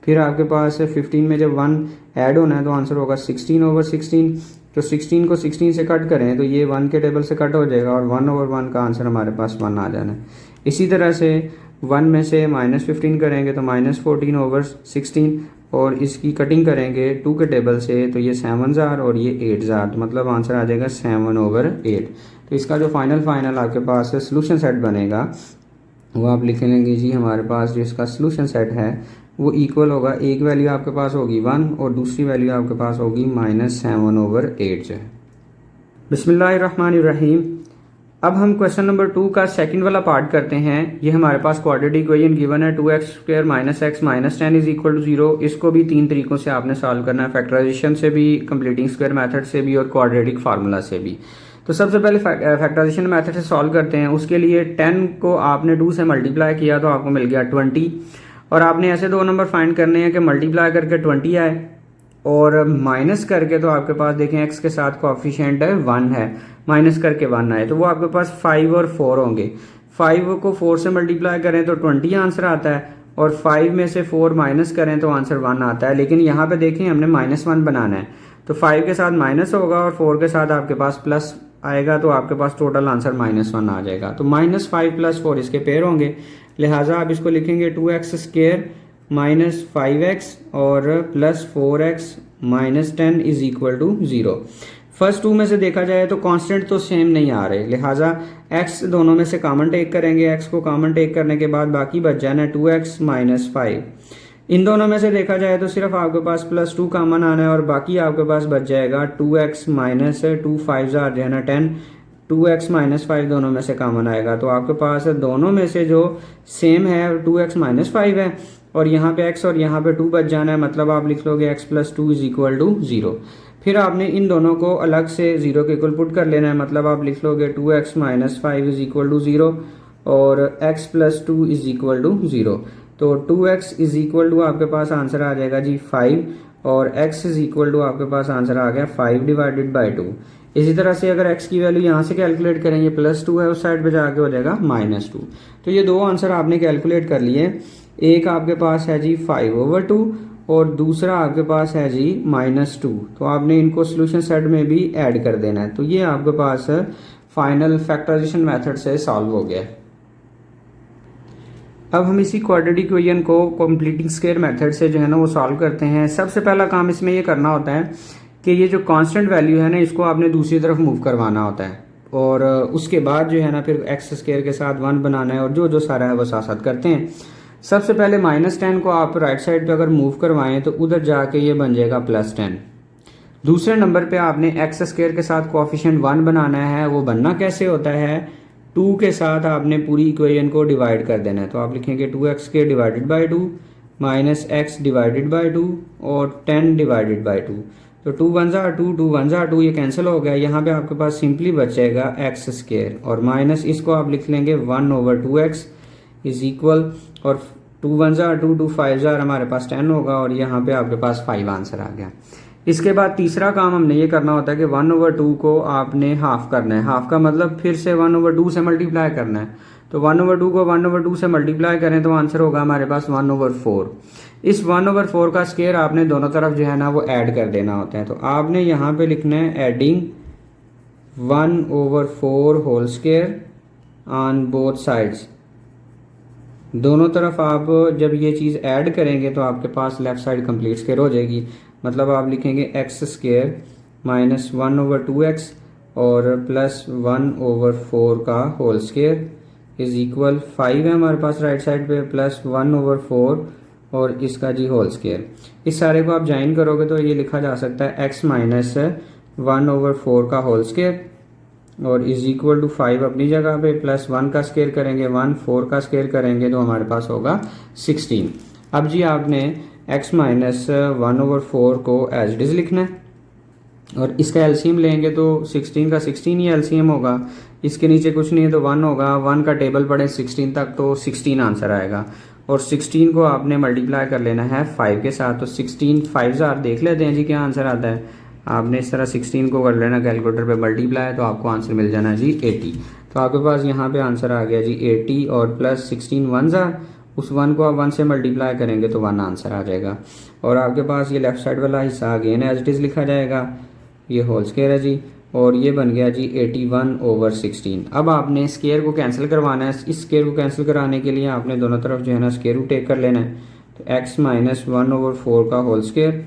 फिर आपके पास 15 में जब 1 ऐड होना है तो आंसर होगा 16/16। तो 16 को 16 से कट करें तो ये 1 के टेबल से कट हो जाएगा और 1/1 का आंसर हमारे पास 1 आ जाना है। इसी तरह से 1 में से -15 करेंगे तो -14/16 और इसकी कटिंग करेंगे 2 के टेबल से तो ये 7 और ये 8, मतलब आंसर आ जाएगा 7/8। तो इसका जो फाइनल आपके पास सोल्यूशन सेट बनेगा वो आप लिख लेंगे जी हमारे पास जो इसका सोल्यूशन सेट है वो इक्वल होगा, एक वैल्यू आपके पास होगी 1 और दूसरी वैल्यू आपके पास होगी -7/8 जो है। बिस्मिल्लाहिर्रहमानिर्रहीम। अब हम क्वेश्चन नंबर 2 का सेकंड वाला पार्ट करते हैं। ये हमारे पास क्वाड्रेटिक इक्वेशन गिवन है 2x² - x - 10 = 0। इसको भी 3 तरीकों से आपने सॉल्व करना है, फैक्टराइजेशन से भी, कंप्लीटिंग स्क्वायर मेथड से भी और क्वाड्रेटिक फार्मूला से भी। तो सबसे पहले फैक्टराइजेशन मेथड से सॉल्व करते हैं। उसके लिए 10 को आपने 2 से मल्टीप्लाई किया तो आपको मिल गया 20 और आपने ऐसे 2 नंबर फाइंड करने हैं कि मल्टीप्लाई करके 20 आए और माइनस करके तो आपके पास देखें x के साथ कोएफिशिएंट है 1 है, माइनस करके 1 आए तो वो आपके पास 5 और 4 होंगे। 5 को 4 से मल्टीप्लाई करें तो 20 आंसर आता है और 5 में से 4 माइनस करें तो आंसर 1 आता है। लेकिन यहाँ पे देखें हमने -1 बनाना है तो 5 के साथ माइनस होगा और 4 के साथ आपके पास प्लस आएगा तो आपके पास टोटल आंसर -1 आ जाएगा। तो -5 + 4 इसके पेयर होंगे, लिहाजा आप इसको लिखेंगे 2x² - 5x और +4x - 10 = 0। फर्स्ट 2 में से देखा जाए तो कांस्टेंट तो सेम नहीं आ रहे, लिहाजा x दोनों में से कॉमन टेक करेंगे। x को कॉमन टेक करने के बाद बाकी बच जाना 2x - 5। इन दोनों में से देखा जाए तो सिर्फ आपके पास +2 कॉमन आना है और बाकी आपके पास बच जाएगा 2x माइनस 2 5 जो है ना 10, 2x माइनस 5 दोनों में से कॉमन आएगा। तो आपके पास दोनों में से जो सेम है 2x माइनस 5 है और यहाँ पे x और यहाँ पे 2 बच जाना है, मतलब आप लिख लोगे x + 2 = 0। फिर आपने इन दोनों को अलग से 0 के इक्वल पुट कर लेना है, मतलब आप लिख लोगे 2x माइनस 5 = 0 और x + 2 = 0। तो 2x आपके पास आंसर आ जाएगा जी 5 और x आपके पास आंसर आ गया 5/2। इसी तरह से अगर x की वैल्यू यहाँ से कैलकुलेट करेंगे +2 है, उस साइड पे जाके हो जाएगा -2। तो ये दो आंसर आपने कैलकुलेट कर लिए। एक आपके पास है जी 5/2 और दूसरा आपके पास है जी -2। तो आपने इनको सोल्यूशन सेट में भी ऐड कर देना है। तो ये आपके पास फाइनल फैक्टराइजेशन मेथड से सॉल्व हो गया। अब हम इसी क्वाड्रेटिक इक्वेशन को कंप्लीटिंग स्क्वायर मेथड से जो है ना वो सॉल्व करते हैं। सबसे पहला काम इसमें ये करना होता है कि ये जो कांस्टेंट वैल्यू है ना इसको आपने दूसरी तरफ मूव करवाना होता है और उसके बाद जो है ना फिर x² के साथ 1 बनाना है और जो जो सारा है वो साथ साथ करते हैं। सबसे पहले -10 को आप राइट साइड पे अगर मूव करवाएं तो उधर जाके ये बन जाएगा +10। दूसरे नंबर पे आपने x² के साथ कोएफिशिएंट 1 बनाना है। वो बनना कैसे होता है, 2 के साथ आपने पूरी इक्वेशन को डिवाइड कर देना है। तो आप लिखेंगे 2x² / 2 माइनस x / 2 और 10/2। तो 2 1 2 2 1 2 ये कैंसिल हो गया। यहाँ पे आपके पास सिंपली बच जाएगा x² और माइनस इसको आप लिख लेंगे 1/2x = और 2 1 2 2 5 हमारे पास 10 होगा और यहाँ पे आपके पास 5 आंसर आ गया। इसके बाद तीसरा काम हमने ये करना होता है कि 1/2 को आपने हाफ करना है। हाफ का मतलब फिर से 1/2 से मल्टीप्लाई करना है। तो 1/2 को 1/2 से मल्टीप्लाई करें तो आंसर होगा हमारे पास 1/4। इस 1/4 का स्क्वायर आपने दोनों तरफ जो है ना वो ऐड कर देना होता है। तो आपने यहाँ पे लिखना है adding 1/4 whole square on both sides. दोनों तरफ आप जब ये चीज़ ऐड करेंगे तो आपके पास लेफ्ट साइड कंप्लीट स्क्वायर हो जाएगी। मतलब आप लिखेंगे x² माइनस 1/2x और +1/4 का होल स्क्वायर = 5 है हमारे पास राइट साइड पे, +1/4 और इसका जी होल स्क्वायर। इस सारे को आप ज्वाइन करोगे तो ये लिखा जा सकता है x माइनस 1/4 का होल स्क्वायर और = 5 अपनी जगह पे, +1 का स्क्वायर करेंगे 1, 4 का स्क्वायर करेंगे तो हमारे पास होगा 16। अब जी आपने x माइनस 1/4 को एज इट इज लिखना है और इसका एलसीएम लेंगे तो 16 का 16 ही एलसीएम होगा। इसके नीचे कुछ नहीं है तो 1 होगा। 1 का टेबल पढ़े 16 तक तो 16 आंसर आएगा और 16 को आपने मल्टीप्लाई कर लेना है 5 के साथ। तो 16 5 देख लेते हैं जी क्या आंसर आता है। आपने इस तरह 16 को कर लेना कैलकुलेटर पे मल्टीप्लाई तो आपको आंसर मिल जाना जी 80। तो आपके पास यहाँ पे आंसर आ गया जी 80 और +16 1 उस 1 को आप 1 से मल्टीप्लाई करेंगे तो 1 आंसर आ जाएगा। और आपके पास ये लेफ्ट साइड वाला हिस्सा अगेन एज इट इज लिखा जाएगा, ये होल स्क्वायर है जी और ये बन गया जी 81/16। अब आपने स्क्वायर को कैंसिल करवाना है। इस स्क्वायर को कैंसिल कराने के लिए आपने दोनों तरफ जो है ना स्क्वायर रूट टेक कर लेना है। तो x माइनस 1/4 का होल स्क्वायर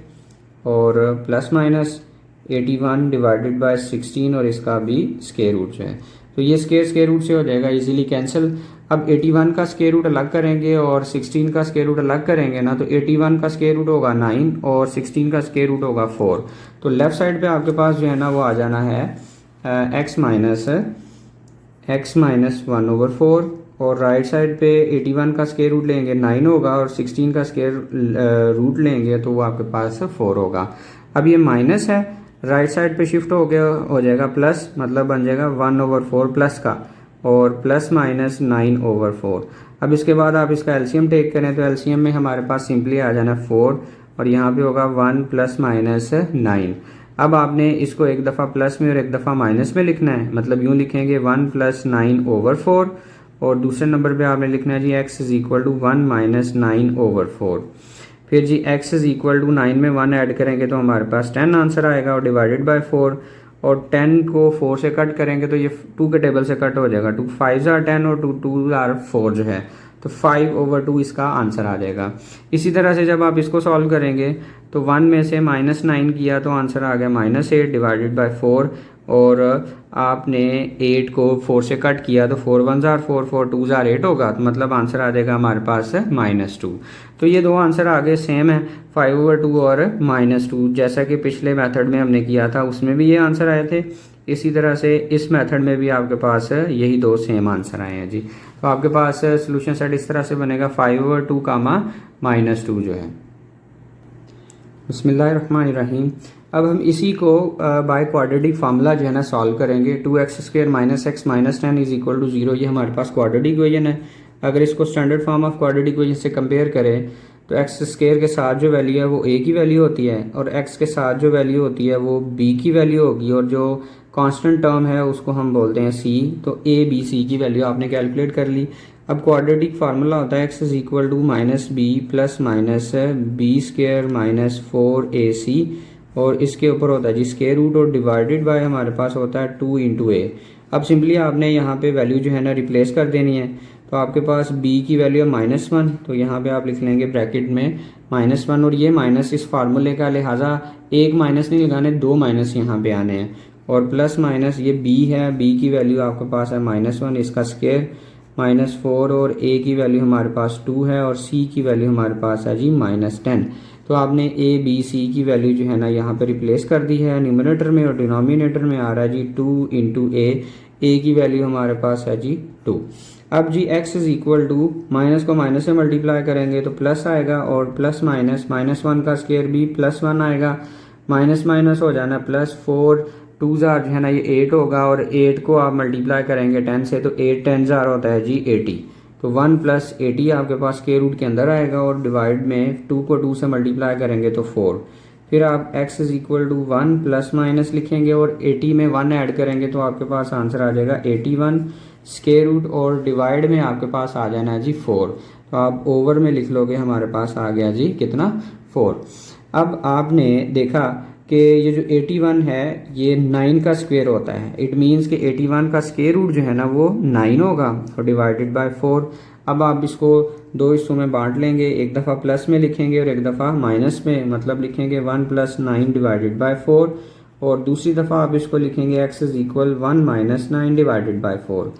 और +/81/16 और इसका भी स्क्वायर रूट जो है तो ये स्क्वायर रूट से हो जाएगा इजीली कैंसिल। अब 81 का स्क्वायर रूट अलग करेंगे और 16 का स्क्वायर रूट अलग करेंगे ना तो 81 का स्क्वायर रूट होगा 9 और 16 का स्क्वायर रूट होगा 4। तो लेफ्ट साइड पे आपके पास जो है ना वो आ जाना है x माइनस 1/4 और राइट साइड पे 81 का स्क्वायर रूट लेंगे 9 होगा और 16 का स्क्वायर रूट लेंगे तो वो आपके पास 4 होगा। अब ये माइनस है, राइट साइड पे शिफ्ट हो गया हो जाएगा प्लस, मतलब बन जाएगा 1/4 प्लस का और +/9/4। अब इसके बाद आप इसका एलसीएम टेक करें तो एलसीएम में हमारे पास सिंपली आ जाना 4 और यहाँ पे होगा 1 + -9। अब आपने इसको एक दफ़ा प्लस में और एक दफ़ा माइनस में लिखना है। मतलब यूँ लिखेंगे 1 + 9/4 और दूसरे नंबर पे आपने लिखना है जी x = 1 - 9/4। फिर जी x = 9 में 1 ऐड करेंगे तो हमारे पास 10 आंसर आएगा और डिवाइडेड बाय 4 और 10 को 4 से कट करेंगे तो ये 2 के टेबल से कट हो जाएगा। 2 5 are 10 और 2 2 are 4 जो है तो 5/2 इसका आंसर आ जाएगा। इसी तरह से जब आप इसको सॉल्व करेंगे तो 1 में से -9 किया तो आंसर आ गया -8 डिवाइडेड बाय 4 और आपने 8 को 4 से कट किया तो 4 1 जार 4 4 2 जार 8 होगा, तो मतलब आंसर आ जाएगा हमारे पास -2। तो ये दो आंसर आगे सेम है, 5/2 और -2, जैसा कि पिछले मेथड में हमने किया था उसमें भी ये आंसर आए थे। इसी तरह से इस मेथड में भी आपके पास यही दो सेम आंसर आए हैं जी। तो आपके पास सोल्यूशन सेट इस तरह से बनेगा 5/2 कामा -2 जो है। बिस्मिल्लाहिर्रहमानिर्रहीम। अब हम इसी को बाय क्वाड्रेटिक फार्मूला जो है ना सॉल्व करेंगे। 2x² - x - 10 = 0, ये हमारे पास क्वाड्रेटिक इक्वेशन है। अगर इसको standard form of quadratic equation से कंपेयर करें तो x² के साथ जो वैल्यू है वो a की वैल्यू होती है, और x के साथ जो वैल्यू होती है वो b की वैल्यू होगी, और जो कांस्टेंट टर्म है उसको हम बोलते हैं c। तो a b c की वैल्यू आपने कैलकुलेट कर ली। अब क्वाड्रेटिक फार्मूला होता है x = -b + -b² - 4ac, और इसके ऊपर होता है जी स्क्वायर रूट, और डिवाइडेड बाय हमारे पास होता है 2 × a। अब सिंपली आपने यहाँ पे वैल्यू जो है ना रिप्लेस कर देनी है। तो आपके पास b की वैल्यू है -1, तो यहाँ पे आप लिख लेंगे ब्रैकेट में -1, और ये माइनस इस फार्मूले का, लिहाजा एक माइनस नहीं लगाने, दो माइनस यहाँ पे आने हैं, और प्लस माइनस ये b है, b की वैल्यू आपके पास है -1, इसका स्क्वायर -4, और a की वैल्यू हमारे पास 2 है, और c की वैल्यू हमारे पास है जी -10। तो आपने a b c की वैल्यू जो है ना यहाँ पे रिप्लेस कर दी है न्यूमरेटर में, और डिनोमिनेटर में आ रहा है जी 2 × a की वैल्यू हमारे पास है जी 2। अब जी x = माइनस को माइनस से मल्टीप्लाई करेंगे तो प्लस आएगा, और प्लस माइनस -1 का स्क्वायर भी +1 आएगा, माइनस माइनस हो जाना प्लस, 4 2 जार जो है ना ये 8 होगा, और 8 को आप मल्टीप्लाई करेंगे 10 से तो 8 10 जार होता है जी 80। तो 1 + 80 आपके पास स्क्वायर रूट के अंदर आएगा, और डिवाइड में 2 को 2 से मल्टीप्लाई करेंगे तो 4। फिर आप x = 1 प्लस माइनस लिखेंगे, और 80 में 1 ऐड करेंगे तो आपके पास आंसर आ जाएगा 81 स्क्वायर रूट, और डिवाइड में आपके पास आ जाना है जी 4। तो आप ओवर में लिख लोगे, हमारे पास आ गया जी कितना 4। अब आपने देखा कि ये जो 81 है ये 9 का स्क्वायर होता है। इट मीन्स कि 81 का स्क्वायर रूट जो है ना वो 9 होगा, और डिवाइडेड बाय 4। अब आप इसको दो हिस्सों में बांट लेंगे, एक दफ़ा प्लस में लिखेंगे और एक दफ़ा माइनस में, मतलब लिखेंगे 1 + 9 डिवाइडेड बाय 4, और दूसरी दफ़ा आप इसको लिखेंगे x = 1 - 9 डिवाइडेड बाय 4।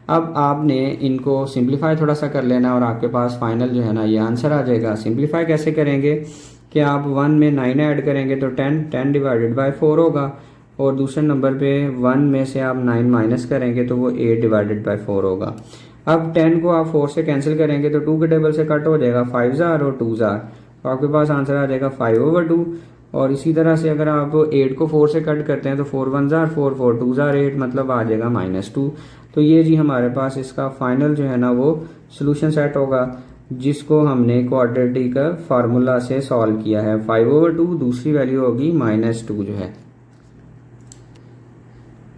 अब आपने इनको सिंप्लीफाई थोड़ा सा कर लेना, और आपके पास फाइनल जो है ना ये आंसर आ जाएगा। सिंप्लीफाई कैसे करेंगे कि आप 1 में 9 ऐड करेंगे तो 10 डिवाइडेड बाय 4 होगा, और दूसरे नंबर पे 1 में से आप 9 माइनस करेंगे तो वो 8 डिवाइडेड बाय 4 होगा। अब 10 को आप 4 से कैंसिल करेंगे तो 2 के टेबल से कट हो जाएगा, 5 जार और 2 जार, तो आपके पास आंसर आ जाएगा 5/2। और इसी तरह से अगर आप 8 को 4 से कट करते हैं तो 4 1 जार 4 4 2 जार 8, मतलब आ जाएगा -2। तो ये जी हमारे पास इसका फाइनल जो है ना वो सोल्यूशन सेट होगा, जिसको हमने क्वाड्रेटिक फार्मूला से सॉल्व किया है। 5/2, दूसरी वैल्यू होगी -2 जो है।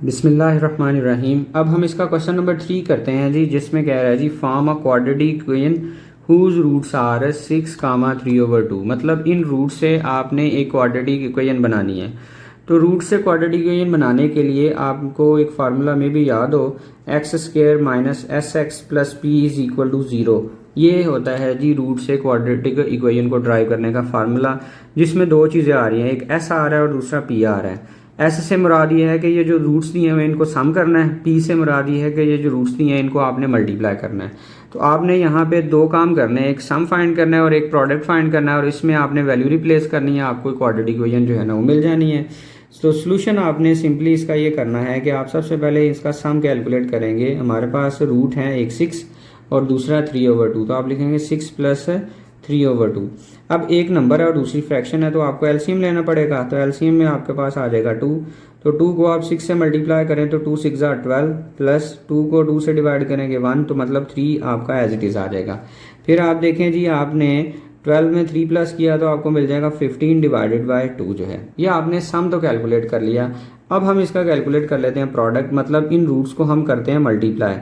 बिस्मिल्लाहिर्रहमानिर्रहीम। अब हम इसका क्वेश्चन नंबर 3 करते हैं जी, जिसमें कह रहा है जी form a quadratic equation whose roots are 6, 3/2। मतलब इन रूट से आपने एक क्वाड्रेटिक इक्वेशन बनानी है। तो रूट से क्वाड्रेटिक इक्वेशन बनाने के लिए आपको एक फार्मूला में भी याद हो, x² - sx + p = 0। ये होता है जी रूट से क्वाड्रेटिक इक्वेशन को ड्राइव करने का फार्मूला, जिसमें दो चीज़ें आ रही हैं, एक s आ रहा है और दूसरा p आ रहा है। s से मुराद ये है कि ये जो रूट्स दिए हैं इनको सम करना है, p से मुराद ये है कि ये जो रूट्स दिए हैं इनको आपने मल्टीप्लाई करना है। तो आपने यहाँ पे दो काम करने हैं, एक सम फाइंड करना है और एक प्रोडक्ट फाइंड करना है, और इसमें आपने वैल्यू रिप्लेस करनी है, आपको क्वाड्रेटिक इक्वेशन जो है ना वो मिल जानी है। तो सोल्यूशन आपने सिंपली इसका ये करना है कि आप सबसे पहले इसका सम कैलकुलेट करेंगे। हमारे पास रूट है एक 6 और दूसरा 3/2, तो आप लिखेंगे 6 + 3/2। अब एक नंबर है और दूसरी फ्रैक्शन है, तो आपको एलसीएम लेना पड़ेगा। तो एलसीएम में आपके पास आ जाएगा 2, तो 2 को आप 6 से मल्टीप्लाई करें तो 2 6 = 12, प्लस 2 को 2 से डिवाइड करेंगे 1, तो मतलब 3 आपका एज इट इज़ आ जाएगा। फिर आप देखें जी आपने 12 में 3 प्लस किया तो आपको मिल जाएगा 15 डिवाइडेड बाय 2 जो है। ये आपने सम तो कैलकुलेट कर लिया। अब हम इसका कैलकुलेट कर लेते हैं प्रोडक्ट, मतलब इन रूट्स को हम करते हैं मल्टीप्लाई।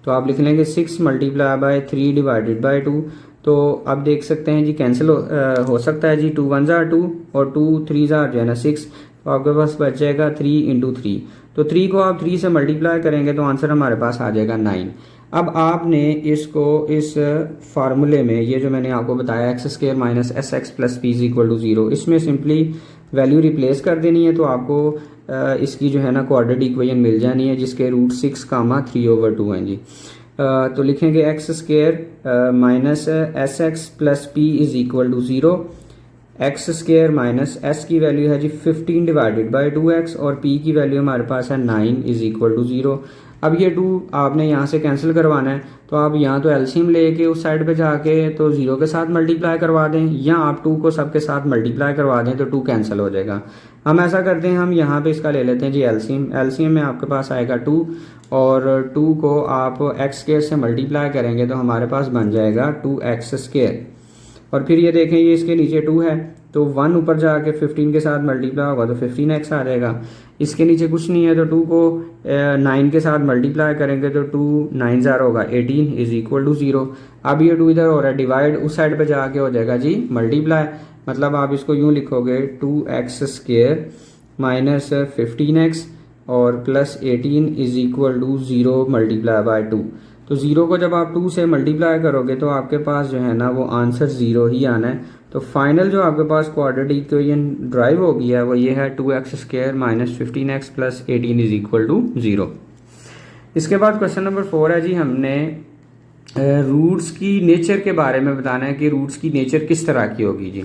तो आप लिख लेंगे 6 × 3 डिवाइडेड बाय 2। तो आप देख सकते हैं जी कैंसिल हो सकता है जी, 2 1 जार 2 और 2 3 जार जो है ना 6, तो आपके पास बच जाएगा 3 × 3। तो 3 को आप 3 से मल्टीप्लाई करेंगे तो आंसर हमारे पास आ जाएगा 9। अब आपने इसको इस फार्मूले में, ये जो मैंने आपको बताया x² - sx + p = 0, इसमें सिंपली वैल्यू रिप्लेस कर देनी है तो आपको इसकी जो है ना क्वाड्रेटिक इक्वेशन मिल जानी है, जिसके रूट 6, 3/2 हैं जी। तो लिखेंगे x² minus SX plus P is equal to 0। x² minus S की वैल्यू है जी 15 डिवाइडेड बाई 2x और P की वैल्यू हमारे पास है 9 इज इक्वल टू 0। अब ये 2 आपने यहाँ से कैंसिल करवाना है, तो आप यहाँ तो एलसीएम लेके उस साइड पे जाके तो 0 के साथ मल्टीप्लाई करवा दें, या आप 2 को सबके साथ मल्टीप्लाई करवा दें तो 2 कैंसिल हो जाएगा। हम ऐसा करते हैं, हम यहाँ पे इसका ले लेते हैं जी एलसीएम। एलसीएम में आपके पास आएगा 2 और 2 को आप x² से मल्टीप्लाई करेंगे तो हमारे पास बन जाएगा 2x²। और फिर ये देखें ये इसके नीचे 2 है तो 1 ऊपर जाके 15 के साथ मल्टीप्लाई होगा तो 15x आ जाएगा। इसके नीचे कुछ नहीं है तो 2 को 9 के साथ मल्टीप्लाई करेंगे तो 2 9 ज़ार होगा 18 इज इक्वल टू 0। अब ये 2 इधर हो रहा है डिवाइड, उस साइड पे जाके हो जाएगा जी मल्टीप्लाई। मतलब आप इसको यूँ लिखोगे 2x² माइनस 15x और plus 18 is equal to 0 multiply by 2। तो 0 को जब आप 2 से मल्टीप्लाई करोगे तो आपके पास जो है ना वो आंसर 0 ही आना है। तो फाइनल जो आपके पास क्वाड्रेटिक इक्वेशन ड्राइव हो गया है वो ये है 2x² minus 15x plus 18 is equal to 0। इसके बाद क्वेश्चन नंबर 4 है जी, हमने रूट्स की नेचर के बारे में बताना है कि रूट्स की नेचर किस तरह की होगी जी।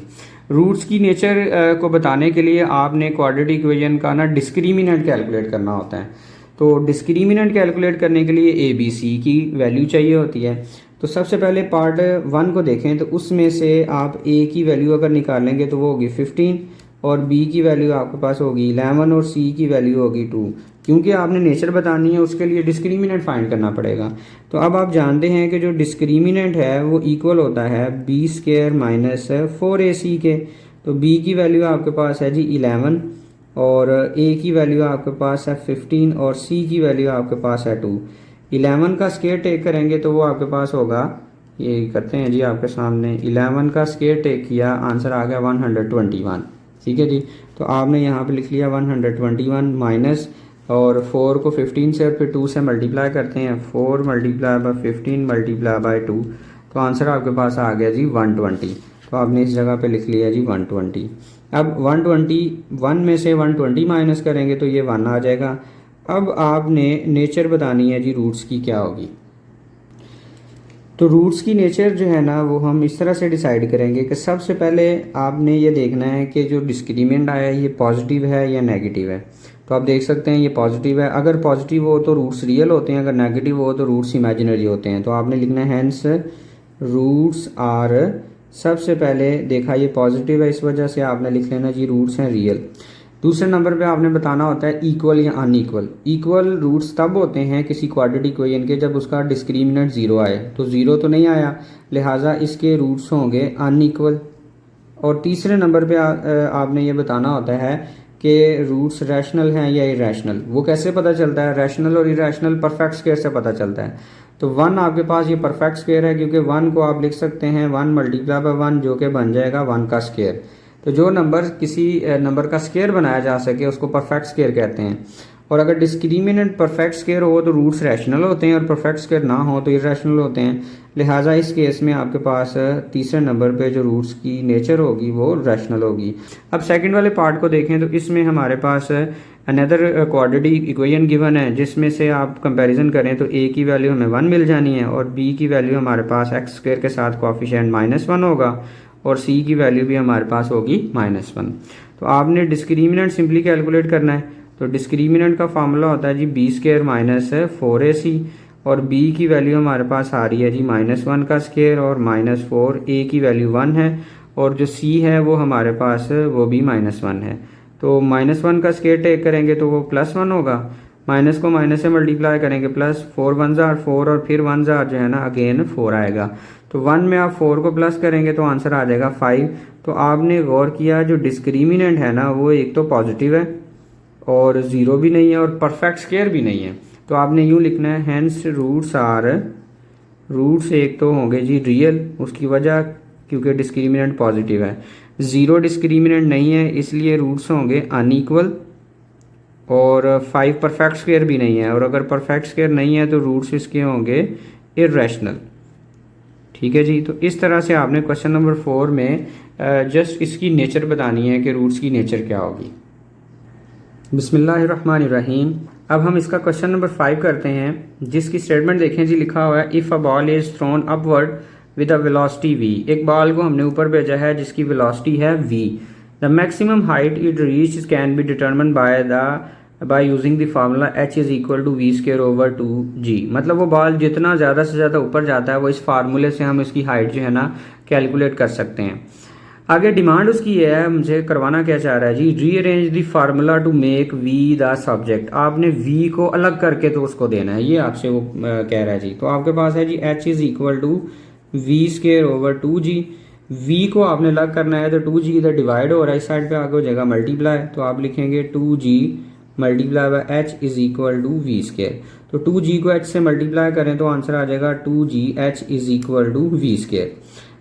रूट्स की नेचर को बताने के लिए आपने क्वाड्रेटिक इक्वेशन का ना डिस्क्रिमिनेंट कैलकुलेट करना होता है। तो डिस्क्रिमिनेंट कैलकुलेट करने के लिए ABC की वैल्यू चाहिए होती है। तो सबसे पहले पार्ट 1 को देखें तो उसमें से आप A की वैल्यू अगर निकालेंगे तो वो होगी 15 और B की वैल्यू आपके पास होगी 11 और C की वैल्यू होगी 2। क्योंकि आपने नेचर बतानी है उसके लिए डिस्क्रिमिनेंट फाइंड करना पड़ेगा। तो अब आप जानते हैं कि जो डिस्क्रिमिनेंट है वो इक्वल होता है B² माइनस 4AC के। तो B की वैल्यू आपके पास है जी 11 और A की वैल्यू आपके पास है 15 और C की वैल्यू आपके पास है 2। 11 का स्क्वायर टेक करेंगे तो वो आपके पास होगा, ये करते हैं जी आपके सामने, 11 का स्क्वायर टेक किया आंसर आ गया 121। ठीक है जी। तो आपने यहाँ पे लिख लिया 121 माइनस और 4 को 15 से और फिर 2 से मल्टीप्लाई करते हैं, 4 मल्टीप्लाई बाय 15 मल्टीप्लाई बाय 2, तो आंसर आपके पास आ गया जी 120। तो आपने इस जगह पे लिख लिया जी 120। अब 121 में से 120 माइनस करेंगे तो ये 1 आ जाएगा। अब आपने नेचर बतानी है जी रूट्स की क्या होगी। तो रूट्स की नेचर जो है ना वो हम इस तरह से डिसाइड करेंगे कि सबसे पहले आपने ये देखना है कि जो डिस्क्रिमिनेंट आया है ये पॉजिटिव है या नेगेटिव है। तो आप देख सकते हैं ये पॉजिटिव है, अगर पॉजिटिव हो तो रूट्स रियल होते हैं, अगर नेगेटिव हो तो रूट्स इमेजिनरी होते हैं। तो आपने लिखना है हेंस रूट्स आर, सबसे पहले देखा ये पॉजिटिव है इस वजह से आपने लिख लेना जी रूट्स हैं रियल। दूसरे नंबर पे आपने बताना होता है इक्वल या अनइक्वल। इक्वल रूट्स तब होते हैं किसी क्वाड्रेटिक इक्वेशन के जब उसका डिस्क्रिमिनेंट 0 आए। तो 0 तो नहीं आया, लिहाजा इसके रूट्स होंगे अनइक्वल। और तीसरे नंबर पे आपने ये बताना होता है कि रूट्स रैशनल हैं या इरेशनल। वो कैसे पता चलता है? रैशनल और इरेशनल परफेक्ट स्क्वायर से पता चलता है। तो 1 आपके पास ये परफेक्ट स्क्वायर है क्योंकि 1 को आप लिख सकते हैं 1 मल्टीप्लाई बाय 1 जो कि बन जाएगा 1 का स्क्वायर। तो जो नंबर किसी नंबर का स्क्वायर बनाया जा सके उसको परफेक्ट स्क्वायर कहते हैं। और अगर डिस्क्रिमिनेंट परफेक्ट स्क्वायर हो तो रूट्स रैशनल होते हैं और परफेक्ट स्क्वायर ना हो तो इरेशनल होते हैं। लिहाजा इस केस में आपके पास तीसरे नंबर पे जो रूट्स की नेचर होगी वो रैशनल होगी। अब सेकंड वाले पार्ट को देखें तो इसमें हमारे पास अनदर क्वाड्रेटिक इक्वेशन गिवन है जिसमें से आप कंपैरिजन करें तो A की वैल्यू हमें 1 मिल जानी है और B की वैल्यू हमारे पास x² के साथ कोएफिशिएंट -1 होगा और C की वैल्यू भी हमारे पास होगी -1। तो आपने डिस्क्रिमिनेंट सिंपली कैलकुलेट करना है। तो डिस्क्रिमिनेंट का फार्मूला होता है जी B² माइनस 4AC और B की वैल्यू हमारे पास आ रही है जी -1 का स्क्वायर और -4, A की वैल्यू 1 है और जो C है वो हमारे पास वो भी -1 है। तो -1 का स्क्वायर टेक करेंगे तो वो +1 होगा, माइनस को माइनस से मल्टीप्लाई करेंगे प्लस 4 1 जार 4 और फिर 1 जार जो है ना अगेन 4 आएगा। तो 1 में आप 4 को प्लस करेंगे तो आंसर आ जाएगा 5। तो आपने गौर किया जो डिस्क्रिमिनेंट है ना वो एक तो पॉजिटिव है और 0 भी नहीं है और परफेक्ट स्क्वायर भी नहीं है। तो आपने यूँ लिखना है हेंस रूट्स एक तो होंगे जी रियल, उसकी वजह क्योंकि डिस्क्रिमिनेंट पॉजिटिव है। 0 डिस्क्रिमिनेंट नहीं है इसलिए रूट्स होंगे अनइक्वल और 5 परफेक्ट स्क्वायर भी नहीं है और अगर परफेक्ट स्क्वायर नहीं है तो रूट्स इसके होंगे इर्रेशनल। ठीक है जी। तो इस तरह से आपने क्वेश्चन नंबर 4 में जस्ट इसकी नेचर बतानी है कि रूट्स की नेचर क्या होगी। बिस्मिल्लाहिर्रहमानिर्रहीम। अब हम इसका क्वेश्चन नंबर 5 करते हैं, जिसकी स्टेटमेंट देखें जी। लिखा हुआ है if a ball is thrown upward with a velocity v। एक बॉल को हमने ऊपर भेजा है जिसकी वेलोसिटी है v। The maximum height it reach can be determine by using the formula h is equal to v square over 2g। मतलब वो बॉल जितना ज़्यादा से ज़्यादा ऊपर जाता है वो इस फार्मूले से हम इसकी हाइट जो है ना कैलकुलेट कर सकते हैं। आगे डिमांड उसकी है, मुझे करवाना क्या चाह रहा है जी, rearrange the formula to make v the subject. आपने वी को अलग करके तो उसको देना है, ये आपसे वो कह रहा है जी। तो आपके पास है जी h is equal to v square over 2g। v को आपने अलग करना है तो 2g इधर डिवाइड हो रहा है, इस साइड पे आगे हो जाएगा मल्टीप्लाई। तो आप लिखेंगे 2g multiply by h is equal to v square. तो 2g को h से मल्टीप्लाई करें तो आंसर आ जाएगा 2g h is equal to v square.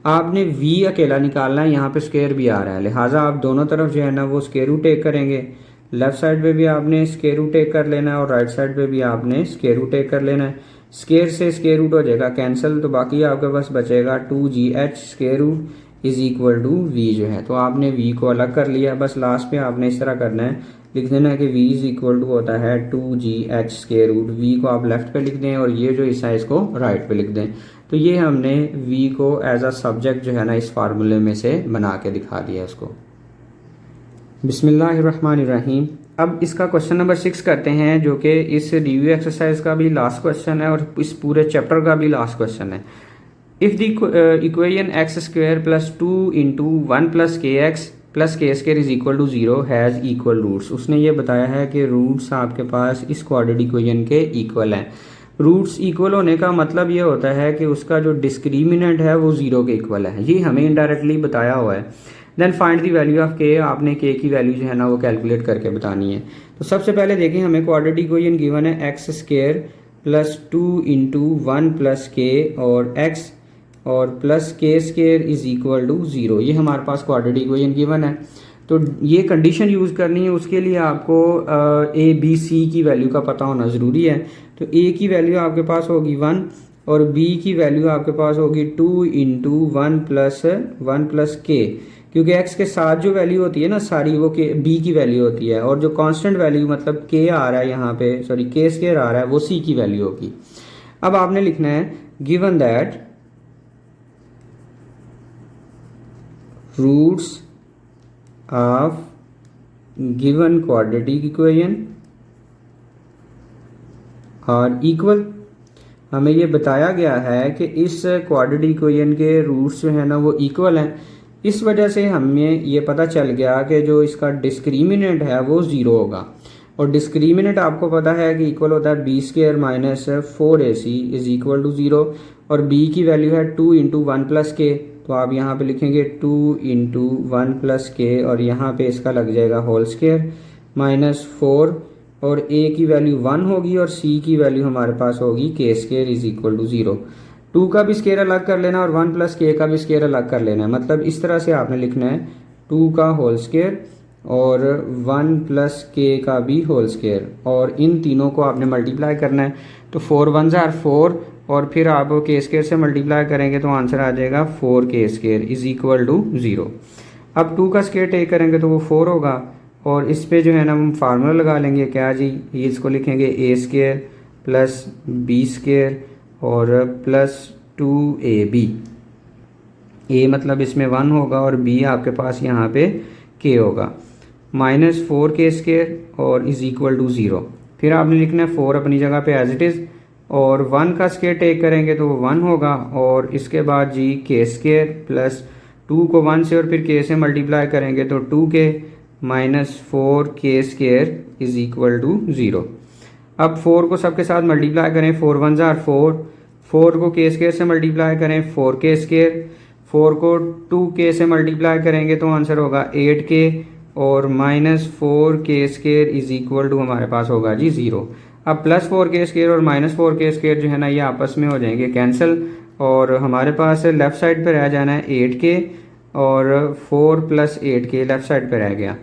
आपने v अकेला निकालना है, यहाँ पे स्क्वायर भी आ रहा है, लिहाजा आप दोनों तरफ जो है ना वो स्क्वायर रूट टेक करेंगे। लेफ्ट साइड पे भी आपने स्क्वायर रूट टेक कर लेना है और राइट साइड पे भी आपने स्क्वायर रूट टेक कर लेना है। स्क्वायर से स्क्वायर रूट हो जाएगा कैंसिल, तो बाकी आपके पास बचेगा 2gh square root is equal to v जो है। तो आपने v को अलग कर लिया, बस लास्ट पे आपने इस तरह करना है, लिख देना है कि v इज इक्वल टू होता है 2gh स्क्वायर रूट। v को आप लेफ्ट पे लिख दें और ये जो हिस्सा है इसको राइट पे लिख दें। तो ये हमने v को एज अ सब्जेक्ट जो है ना इस फार्मूले में से बना के दिखा दिया इसको। बिस्मिल्लाहिर्रहमानिर्रहीम। अब इसका क्वेश्चन नंबर 6 करते हैं, जो कि इस रिव्यू एक्सरसाइज का भी लास्ट क्वेश्चन है और इस पूरे चैप्टर का भी लास्ट क्वेश्चन है। If the equation x square plus 2 into 1 plus k x plus k square is equal to 0 has equal roots. उसने ये बताया है कि रूट्स आपके पास इस क्वाड्रेटिक इक्वेशन के इक्वल हैं। रूट्स इक्वल होने का मतलब ये होता है कि उसका जो डिस्क्रिमिनेंट है वो 0 के इक्वल है, ये हमें इनडायरेक्टली बताया हुआ है। Then find the value of k. आपने के की वैल्यू जो है ना वो कैलकुलेट करके बतानी है। तो सबसे पहले देखें, हमें क्वाड्रेटिक इक्वेशन गिवन है x square plus 2 into 1 plus के और एक्स और plus k square is equal to 0। ये हमारे पास क्वाड्रेटिक इक्वेशन गिवन है। तो ये कंडीशन यूज़ करनी है, उसके लिए आपको ए बी सी की वैल्यू का पता होना ज़रूरी है। तो ए की वैल्यू आपके पास होगी 1 और बी की वैल्यू आपके पास होगी 2 इंटू 1 प्लस के, क्योंकि एक्स के साथ जो वैल्यू होती है ना सारी वो के बी की वैल्यू होती है, और जो कांस्टेंट वैल्यू मतलब के आ रहा है यहाँ पे, सॉरी के स्क्वायर आ रहा है, वो सी की वैल्यू होगी। अब आपने लिखना है given that roots of given quadratic equation are equal. हमें ये बताया गया है कि इस क्वाड्रेटिक इक्वेशन के रूट्स जो है ना वो इक्वल हैं। इस वजह से हमें ये पता चल गया कि जो इसका डिस्क्रिमिनेंट है वो 0 होगा। और डिस्क्रिमिनेंट आपको पता है कि इक्वल होता है b square minus 4ac is equal to 0, और b की वैल्यू है 2 इंटू 1 प्लस के। तो आप यहाँ पे लिखेंगे 2 इंटू 1 प्लस के और यहाँ पे इसका लग जाएगा होल स्क्वायर माइनस 4, और a की वैल्यू 1 होगी और c की वैल्यू हमारे पास होगी के स्क्वायर इज इक्वल टू 0। 2 का भी स्क्वायर अलग कर लेना और 1 प्लस के का भी स्क्वायर अलग कर लेना है। मतलब इस तरह से आपने लिखना है 2 का होल स्क्वायर और 1 प्लस के का भी होल स्क्वायर, और इन तीनों को आपने मल्टीप्लाई करना है। तो 4 1 ज़ार 4 और फिर आप के स्क्वायर से मल्टीप्लाई करेंगे तो आंसर आ जाएगा 4 के स्क्वायर इज इक्वल टू 0। अब 2 का स्क्वायर टेक करेंगे तो वो 4 होगा, और इस पे जो है ना हम फार्मूला लगा लेंगे क्या जी, ये इसको लिखेंगे ए स्क्वायर प्लस बी स्क्वायर और प्लस 2ab। ए मतलब इसमें 1 होगा और बी आपके पास यहाँ पे के होगा, माइनस 4 के स्क्वायर और इज इक्वल टू 0। फिर आपने लिखना है 4 अपनी जगह पे एज इट इज़, और 1 का स्क्वायर टेक करेंगे तो वो 1 होगा, और इसके बाद जी के स्क्वायर प्लस 2 को 1 से और फिर के से मल्टीप्लाई करेंगे तो 2k माइनस 4 के स्क्वायर इज इक्वल टू 0। अब 4 को सबके साथ मल्टीप्लाई करें, 4 1 ज़ार 4, 4 को के स्क्वायर से मल्टीप्लाई करें 4 के स्क्वायर, 4 को 2k से मल्टीप्लाई करेंगे तो आंसर होगा 8k, और माइनस 4 के स्क्वायर इज इक्वल टू हमारे पास होगा जी 0। अब प्लस 4 के स्क्वायर और माइनस 4 के स्क्वायर जो है ना ये आपस में हो जाएंगे कैंसिल, और हमारे पास लेफ़्ट साइड पर रह जाना है 8k और 4 प्लस 8k लेफ़्ट साइड पर रह गया।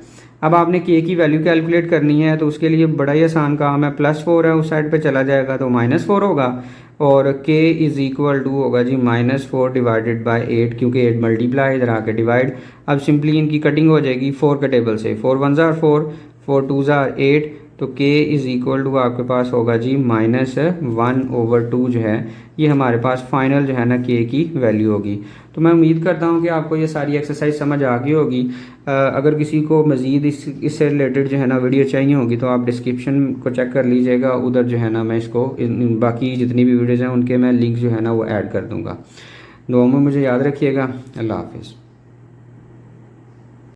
अब आपने के की वैल्यू कैलकुलेट करनी है, तो उसके लिए बड़ा ही आसान काम है। +4 है, उस साइड पे चला जाएगा तो -4 होगा, और k इज़ इक्वल टू होगा जी -4 डिवाइडेड बाय 8, क्योंकि 8 मल्टीप्लाई इधर आके डिवाइड। अब सिंपली इनकी कटिंग हो जाएगी 4 के टेबल से, 4 1 ज़ार 4, 4 2 ज़ार 8, तो k इज़ इक्वल टू आपके पास होगा जी -1/2 जो है, ये हमारे पास फाइनल जो है ना k की वैल्यू होगी। तो मैं उम्मीद करता हूँ कि आपको ये सारी एक्सरसाइज समझ आ गई होगी। अगर किसी को मज़ीद इससे रिलेटेड जो है ना वीडियो चाहिए होगी तो आप डिस्क्रिप्शन को चेक कर लीजिएगा, उधर जो है ना मैं इसको बाकी जितनी भी वीडियोज़ हैं उनके मैं लिंक जो है ना वो ऐड कर दूँगा। दुआ में मुझे याद रखिएगा। अल्लाह हाफिज़।